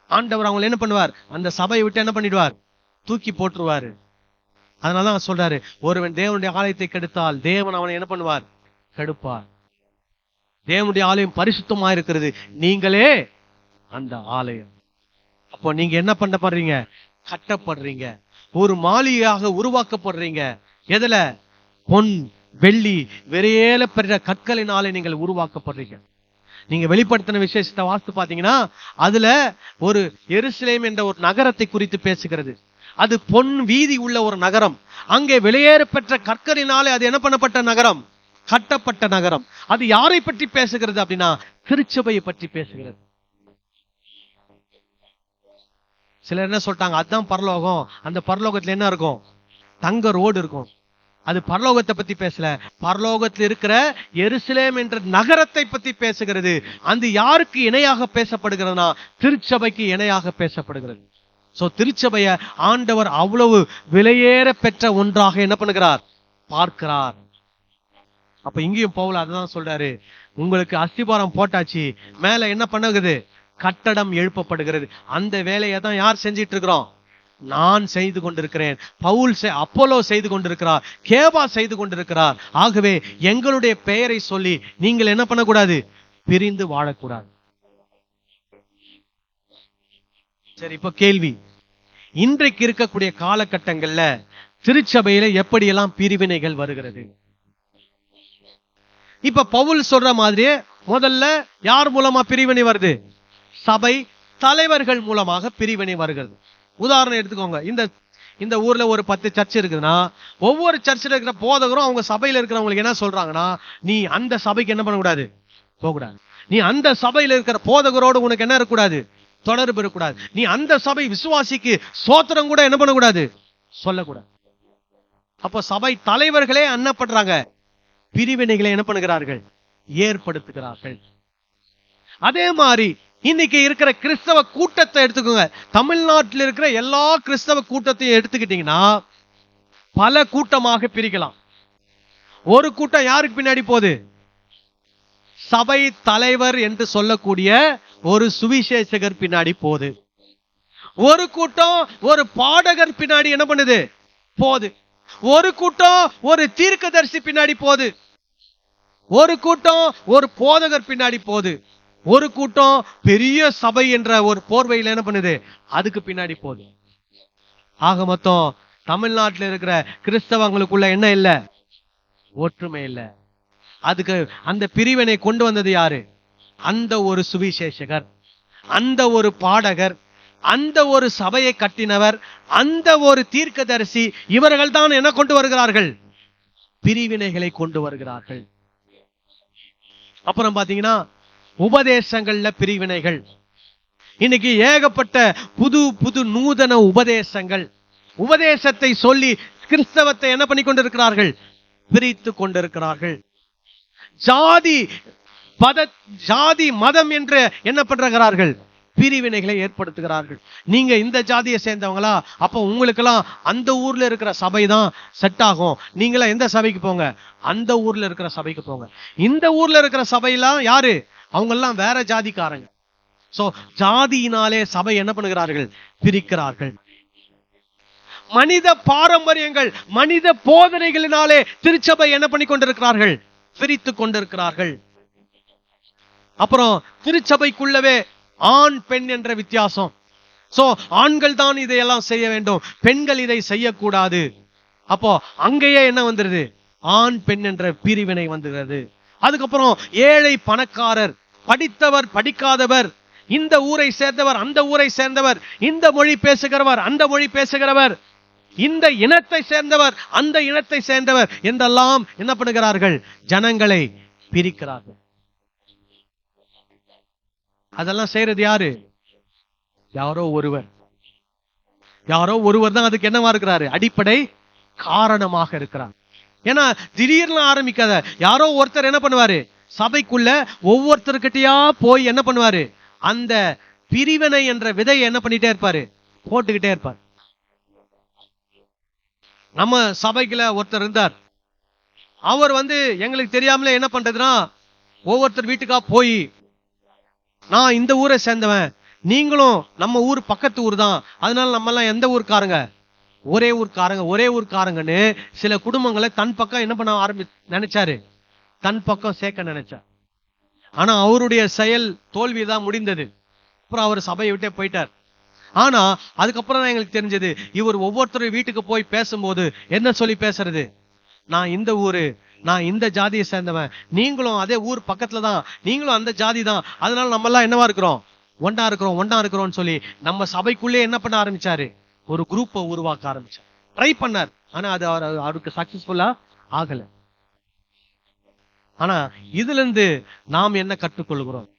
Speaker 2: ஆண்டவர் அவங்களை என்ன பண்ணுவார், அந்த சபையை விட்டு என்ன பண்ணிடுவார், தூக்கி போட்டுருவாரு. அதனாலதான் சொல்றாரு, ஒருவன் தேவனுடைய ஆலயத்தை கெடுத்தால் தேவன் அவனை என்ன பண்ணுவார், கெடுப்பார். தேவனுடைய ஆலயம் பரிசுத்தமா இருக்கிறது, நீங்களே அந்த ஆலயம். அப்போ நீங்க என்ன பண்ணப்படுறீங்க, கட்டப்படுறீங்க, ஒரு மாளிகையாக உருவாக்கப்படுறீங்க. எதுல, பொன் வெள்ளி விரையேல பெற்ற கற்களினாலே நீங்கள் உருவாக்கப்படுறீங்க. நீங்க வெளிப்படுத்தின விசேஷத்தை வாசித்து பாத்தீங்கன்னா அதுல ஒரு எருசலேம் என்ற ஒரு நகரத்தை குறித்து பேசுகிறது. அது பொன் வீதி உள்ள ஒரு நகரம். அங்கே வெளியேற பெற்ற கற்களினாலே அது என்ன பண்ணப்பட்ட நகரம், கட்டப்பட்ட நகரம். அது யாரை பற்றி பேசுகிறது அப்படின்னா, திருச்சபையை பற்றி பேசுகிறது. சிலர் என்ன சொல்லிட்டாங்க, அதுதான் பரலோகம், அந்த பரலோகத்துல என்ன இருக்கும், தங்க ரோடு இருக்கும். அது பரலோகத்தை பத்தி பேசல, பரலோகத்தில் இருக்கிற எருசலேம் என்ற நகரத்தை பத்தி பேசுகிறது. அது யாருக்கு இணையாக பேசப்படுகிறதுனா, திருச்சபைக்கு இணையாக பேசப்படுகிறது. சோ திருச்சபைய ஆண்டவர் அவ்வளவு விலையேற பெற்ற ஒன்றாக என்ன பண்ணுகிறார், பார்க்கிறார். அப்ப இங்கேயும் பவுல் அதான் சொல்றாரு, உங்களுக்கு அஸ்திபாரம் போட்டாச்சு, மேல என்ன பண்ணுகிறது, கட்டடம் எழுப்பப்படுகிறது. அந்த வேலையை தான் யார் செஞ்சிட்டு இருக்கிறோம், நான் செய்து கொண்டிருக்கிறேன், பவுல் அப்போலோ செய்து கொண்டிருக்கிறார், கேபா செய்து கொண்டிருக்கிறார். ஆகவே எங்களுடைய பெயரை சொல்லி நீங்கள் என்ன பண்ணக்கூடாது, பிரிந்து வாழக்கூடாது. சரி, இப்ப கேள்வி, இன்றைக்கு இருக்கக்கூடிய காலகட்டங்கள்ல திருச்சபையில எப்படியெல்லாம் பிரிவினைகள் வருகிறது? இப்ப பவுல் சொல்ற மாதிரியே முதல்ல யார் மூலமா பிரிவினை வருது, சபை தலைவர்கள் மூலமாக பிரிவினை வருகிறது. உதாரணம் எடுத்துக்கோங்க, இந்த ஊர்ல ஒரு 10 சர்ச் இருக்குதுன்னா, ஒவ்வொரு சர்ச்சில் இருக்கிற போதகரும் அவங்க சபையில இருக்கிறவங்களுக்கு என்ன சொல்றாங்கன்னா, நீ அந்த சபைக்கு என்ன பண்ணக்கூடாது, போகக்கூடாது. நீ அந்த சபையில இருக்கிற போதகரோடு உனக்கு என்ன இருக்கக்கூடாது, தொடர்பு இருக்கக்கூடாது. நீ அந்த சபை விசுவாசிக்கு சோத்திரம் கூட என்ன பண்ணக்கூடாது, சொல்லக்கூடாது. அப்போ சபை தலைவர்களே என்ன பண்றாங்க, பிரிவினைகளை என்ன பண்ணுகிறார்கள், ஏற்படுத்துகிறார்கள்.
Speaker 1: அதே மாதிரி இன்னைக்கு இருக்கிற கிறிஸ்தவ கூட்டத்தை எடுத்துக்கோங்க. தமிழ்நாட்டில் இருக்கிற எல்லா கிறிஸ்தவ கூட்டத்தையும் எடுத்துக்கிட்டீங்கன்னா பல கூட்டமாக பிரிக்கலாம். ஒரு கூட்டம் யாருக்கு பின்னாடி போகுது? சபை தலைவர் என்று சொல்லக்கூடிய ஒரு சுவிசேஷகர் பின்னாடி போகுது. ஒரு கூட்டம் ஒரு பாடகர் பின்னாடி என்ன பண்ணுது? போகுது. ஒரு கூட்டம் ஒரு தீர்க்கதரிசி பின்னாடி போகுது. ஒரு கூட்டம் ஒரு போதகர் பின்னாடி போகுது. ஒரு கூட்டம் பெரிய சபை என்ற ஒரு போர்வையில் என்ன பண்ணுது? அதுக்கு பின்னாடி போகுது. ஆக மொத்தம் தமிழ்நாட்டில் இருக்கிற கிறிஸ்தவங்களுக்குள்ள என்ன இல்ல? ஒற்றுமை இல்ல. அதுக்கு அந்த பிரிவினை கொண்டு வந்தது யாரு? அந்த ஒரு சுவிசேஷகர், அந்த ஒரு பாடகர், அந்த ஒரு சபையை கட்டினவர், அந்த ஒரு தீர்க்கதரிசி. இவர்கள் தான் என்ன கொண்டு வருகிறார்கள்? பிரிவினைகளை கொண்டு வருகிறார்கள். அப்புறம் பாத்தீங்கன்னா உபதேசங்கள்ல பிரிவினைகள். இன்னைக்கு ஏகப்பட்ட புது புது நூதன உபதேசங்கள், உபதேசத்தை சொல்லி கிறிஸ்தவத்தை என்ன பண்ணி கொண்டிருக்கிறார்கள்? பிரித்து கொண்டிருக்கிறார்கள். ஜாதி மதம் என்று என்ன பண்றார்கள்? பிரிவினைகளை ஏற்படுத்துகிறார்கள். நீங்க இந்த ஜாதியை சேர்ந்தவங்களா, அப்ப உங்களுக்கெல்லாம் அந்த ஊர்ல இருக்கிற சபை தான் செட் ஆகும். நீங்களா எந்த சபைக்கு போங்க? அந்த ஊர்ல இருக்கிற சபைக்கு போங்க. இந்த ஊர்ல இருக்கிற சபையெல்லாம் யாரு? அவங்க எல்லாம் வேற ஜாதிக்காரங்க. சோ ஜாதியினாலே சபை என்ன பண்ணுகிறார்கள்? பிரிக்கிறார்கள். மனித பாரம்பரியங்கள், மனித போதனைகளினாலே திருச்சபை என்ன பண்ணி கொண்டிருக்கிறார்கள்? பிரித்து கொண்டிருக்கிறார்கள். அப்புறம் திருச்சபைக்குள்ளவே ஆண் பெண் என்ற வித்தியாசம். சோ ஆண்கள் தான் இதையெல்லாம் செய்ய வேண்டும், பெண்கள் இதை செய்யக்கூடாது. அப்போ அங்கேயே என்ன வந்துருது? ஆண் பெண் என்ற பிரிவினை வந்துகிறது. அதுக்கப்புறம் ஏழை பணக்காரர், படித்தவர் படிக்காதவர், இந்த ஊரை சேர்ந்தவர் அந்த ஊரை சேர்ந்தவர், இந்த மொழி பேசுகிறவர் அந்த மொழி பேசுகிறவர், இந்த இனத்தை சேர்ந்தவர் அந்த இனத்தை சேர்ந்தவர் என்றெல்லாம் என்ன பண்ணுகிறார்கள்? ஜனங்களை பிரிக்கிறார்கள். அதெல்லாம் செய்யறது யாரு? யாரோ ஒருவர் தான் அதுக்கு என்னவா இருக்கிறாரு? அடிப்படை காரணமாக இருக்கிறார். ஏன்னா திடீர்னு ஆரம்பிக்காத. யாரோ ஒருத்தர் என்ன பண்ணுவாரு? சபைக்குள்ள ஒவ்வொருத்தருக்கிட்டயா போய் என்ன பண்ணுவாரு? அந்த பிரிவினை என்ற விதையை என்ன பண்ணிட்டே இருப்பாரு? போட்டுக்கிட்டே இருப்பார். நம்ம சபைக்குள்ள ஒருத்தர் இருந்தார். அவர் எங்களுக்கு தெரியாமலே என்ன பண்றதுன்னா, ஒவ்வொருத்தர் வீட்டுக்கா போய், நான் இந்த ஊரை சேர்ந்தவன், நீங்களும் நம்ம ஊர் பக்கத்து ஊர் தான், அதனால நம்ம எல்லாம் எந்த ஊருக்காரங்க? ஒரே ஊர்க்காரங்கன்னு சில குடும்பங்களை தன் பக்கம் என்ன பண்ண நினைச்சாரு? தன் பக்கம் சேர்க்க நினைச்சார். ஆனா அவருடைய செயல் தோல்விதான் முடிந்தது. அப்புறம் அவர் சபையை விட்டே போயிட்டார். ஆனா அதுக்கப்புறம் தான் எங்களுக்கு தெரிஞ்சது, இவர் ஒவ்வொருத்தரும் வீட்டுக்கு போய் பேசும்போது என்ன சொல்லி பேசுறது? நான் இந்த ஊரு, நான் இந்த ஜாதியை சேர்ந்தவன், நீங்களும் அதே ஊர் பக்கத்துல தான், நீங்களும் அந்த ஜாதி தான், அதனால நம்ம எல்லாம் என்னவா இருக்கிறோம்? ஒன்னா இருக்கிறோம்னு சொல்லி நம்ம சபைக்குள்ளே என்ன பண்ண ஆரம்பிச்சாரு? ஒரு குரூப்பை உருவாக்க ஆரம்பிச்சார். ட்ரை பண்ணார். ஆனா அது அவருக்கு சக்சஸ்ஃபுல்லா ஆகல. ஆனா இதுல இருந்து நாம் என்ன கற்றுக்கொள்கிறோம்?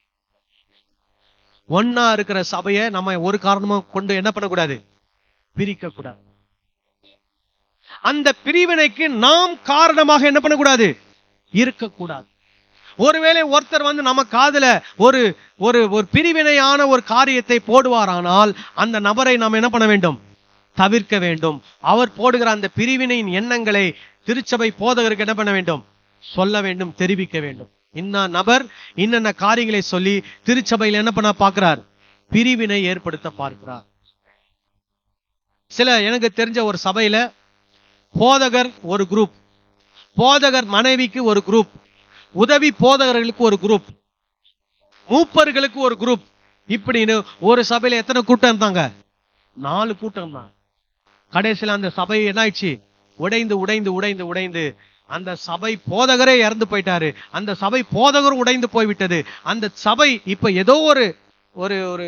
Speaker 1: ஒன்னா இருக்கிற சபையை நம்ம ஒரு காரணமா கொண்டு என்ன பண்ணக்கூடாது? பிரிக்க கூடாது. அந்த பிரிவினைக்கு நாம் காரணமாக என்ன பண்ணக்கூடாது? இருக்கக்கூடாது. ஒருவேளை ஒருத்தர் நம்ம காதுல ஒரு ஒரு ஒரு பிரிவினையான ஒரு காரியத்தை போடுவாரானால் அந்த நபரை நாம் என்ன பண்ண வேண்டும்? தவிர்க்க வேண்டும். அவர் போடுகிற அந்த பிரிவினையின் எண்ணங்களை திருச்சபை போதகருக்கு என்ன பண்ண வேண்டும்? சொல்ல வேண்டும், தெரிவிக்க வேண்டும். இன்ன நபர் இன்னென்ன காரியங்களை சொல்லி திருச்சபையில் என்ன பண்ண பார்க்கிறார்? பிரிவினை ஏற்படுத்த பார்க்கிறார். சில எனக்கு தெரிஞ்ச ஒரு சபையில போதகர் ஒரு குரூப், போதகர் மனைவிக்கு ஒரு குரூப், உதவி போதகர்களுக்கு ஒரு குரூப், மூப்பர்களுக்கு ஒரு குரூப், இப்படின்னு ஒரு சபையில எத்தனை கூட்டம் இருந்தாங்க? 4 கூட்டம் தான். கடைசியில் அந்த சபை என்ன ஆயிடுச்சு? உடைந்து அந்த சபை போதகரே இறந்து போயிட்டாரு. அந்த சபை போதகர் உடைந்து போய்விட்டது. அந்த சபை இப்ப ஏதோ ஒரு ஒரு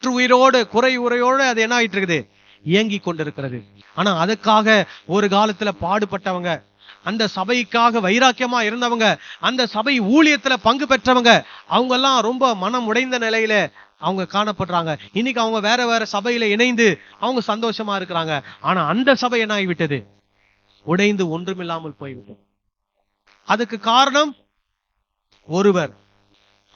Speaker 1: உயிரோடு குறை உரையோடு அது என்ன ஆயிட்டு இருக்குது? இயங்கி கொண்டிருக்கிறது. ஆனா அதுக்காக ஒரு காலத்துல பாடுபட்டவங்க, அந்த சபைக்காக வைராக்கியமா இருந்தவங்க, அந்த சபை ஊழியத்துல பங்கு பெற்றவங்க, அவங்க எல்லாம் ரொம்ப மனம் உடைந்த நிலையில அவங்க காணப்படுறாங்க. இன்னைக்கு அவங்க வேற வேற சபையில இணைந்து அவங்க சந்தோஷமா இருக்கிறாங்க. ஆனா அந்த சபை என்ன ஆகிவிட்டது? உடைந்து ஒன்றுமில்லாமல் போய்விட்டது. அதுக்கு காரணம் ஒருவர்.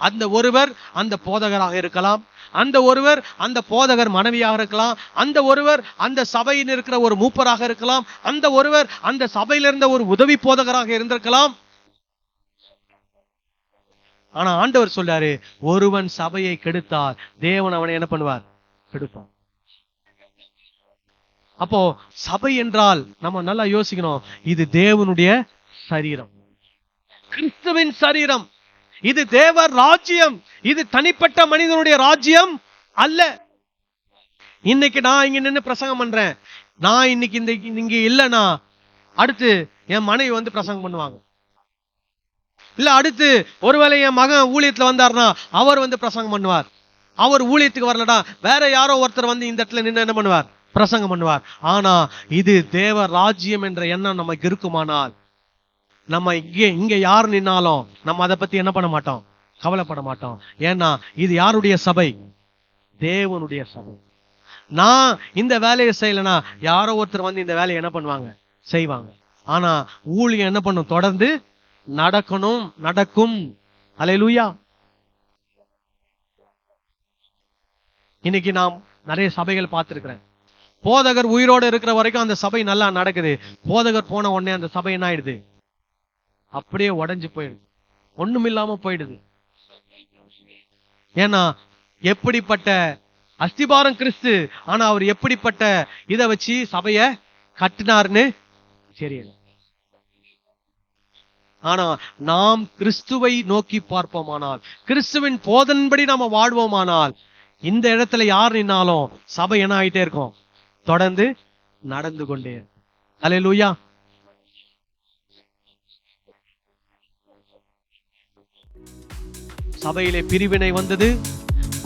Speaker 1: அந்த ஒருவர் அந்த போதகராக இருக்கலாம், அந்த ஒருவர் அந்த போதகர் மனைவியாக இருக்கலாம், அந்த ஒருவர் அந்த சபையில் இருக்கிற ஒரு மூப்பராக இருக்கலாம், அந்த ஒருவர் அந்த சபையில் இருந்த ஒரு உதவி போதகராக இருந்திருக்கலாம். ஆனா ஆண்டவர் சொல்றாரு, ஒருவன் சபையை கெடுத்தால் தேவன் அவனை என்ன பண்ணுவார்? கெடுப்பார். அப்போ சபை என்றால் நம்ம நல்லா யோசிக்கணும், இது தேவனுடைய சரீரம், கிறிஸ்துவின் சரீரம், இது தேவர் ராஜ்யம், இது தனிப்பட்ட மனிதனுடைய ராஜ்யம் அல்ல. இன்னைக்கு நான் இங்க நின்று பிரசங்கம் பண்றேன், நான் இன்னைக்கு இங்க இல்லைன்னா அடுத்து என் மனைவி வந்து பிரசங்கம் பண்ணுவாங்க, இல்ல அடுத்து ஒருவேளை என் மகன் ஊழியத்துல வந்தார்னா அவர் வந்து பிரசங்கம் பண்ணுவார். அவர் ஊழியத்துக்கு வரலடா வேற யாரோ ஒருத்தர் வந்து இந்த இடத்துல நின்று என்ன பண்ணுவார்? பிரசங்கம் பண்ணுவார். ஆனா இது தேவ ராஜ்யம் என்ற எண்ணம் நமக்கு இருக்குமானால், நம்ம இங்க யார் நின்னாலும் நம்ம அதை பத்தி என்ன பண்ண மாட்டோம்? கவலைப்பட மாட்டோம். ஏன்னா இது யாருடைய சபை? தேவனுடைய சபை. நான் இந்த வேலையை செய்யலனா யாரோ ஒருத்தர் வந்து இந்த வேலையை என்ன பண்ணுவாங்க? செய்வாங்க. ஆனா ஊழியம் என்ன பண்ணும்? தொடர்ந்து நடக்கணும், நடக்கும். அல்லேலூயா. இன்னைக்கு நாம் நிறைய சபைகள் பார்த்திருக்கிறேன். போதகர் உயிரோடு இருக்கிற வரைக்கும் அந்த சபை நல்லா நடக்குது. போதகர் போன உடனே அந்த சபை என்ன ஆயிடுது? அப்படியே உடைஞ்சு போயிடுது, ஒண்ணுமில்லாம போயிடுது. ஏன்னா எப்படிப்பட்ட அஸ்திபாரம் கிறிஸ்து, ஆனா அவர் எப்படிப்பட்ட இதை வச்சு சபைய கட்டினார்னு தெரியல. ஆனா நாம் கிறிஸ்துவை நோக்கி பார்ப்போமானால், கிறிஸ்துவின் போதன்படி நாம வாழ்வோமானால், இந்த இடத்துல யார் நின்னாலும் சபை என்ன ஆயிட்டே இருக்கும்? தொடர்ந்து நடந்து கொண்டே. அல்லேலூயா. சபையிலே பிரிவினை வந்தது.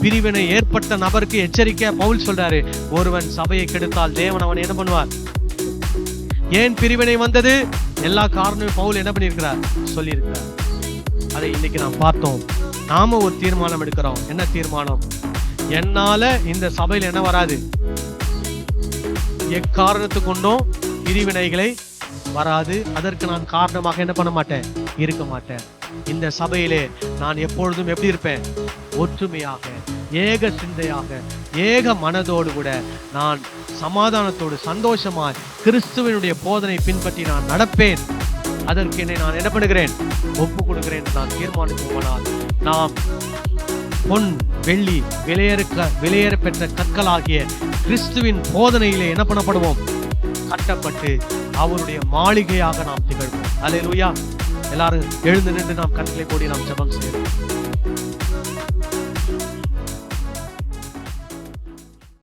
Speaker 1: பிரிவினை ஏற்பட்ட நபருக்கு எச்சரிக்கை பவுல் சொல்றாரு, ஒருவன் சபையை கெடுத்தால் தேவன் அவன் என்ன பண்ணுவார்? ஏன் பிரிவினை வந்தது? எல்லா காரணமும் பவுல் என்ன பண்ணியிருக்கிறார்? சொல்லியிருக்கிறார். அதை இன்னைக்கு நாம் பார்த்தோம். நாம ஒரு தீர்மானம் எடுக்கிறோம். என்ன தீர்மானம்? என்னால இந்த சபையில் என்ன வராது? எக்காரணத்து கொண்டும் பிரிவினைகளை வராது. அதற்கு நான் காரணமாக என்ன பண்ண மாட்டேன்? இருக்க மாட்டேன். இந்த சபையிலே நான் எப்பொழுதும் எப்படி இருப்பேன்? ஒற்றுமையாக, ஏக சிந்தையாக, ஏக மனதோடு கூட நான் சமாதானத்தோடு சந்தோஷமாய் கிறிஸ்துவனுடைய போதனை பின்பற்றி நான் நடப்பேன். அதற்கு என்னை நான் என்ன பண்ணுகிறேன்? ஒப்பு கொடுக்கிறேன். நான் தீர்மானிப்போமானால் நாம் பொன் வெள்ளி விலையேற பெற்ற கற்களாகிய கிறிஸ்துவின் போதனையிலே என்ன பண்ணப்படுவோம்? கட்டப்பட்டு அவருடைய மாளிகையாக நாம் திகழ்வோம். அல்லேலூயா. எல்லாரும் எழுந்து நின்று நாம் கண்களை மூடி நாம் ஜெபம் செய்வோம்.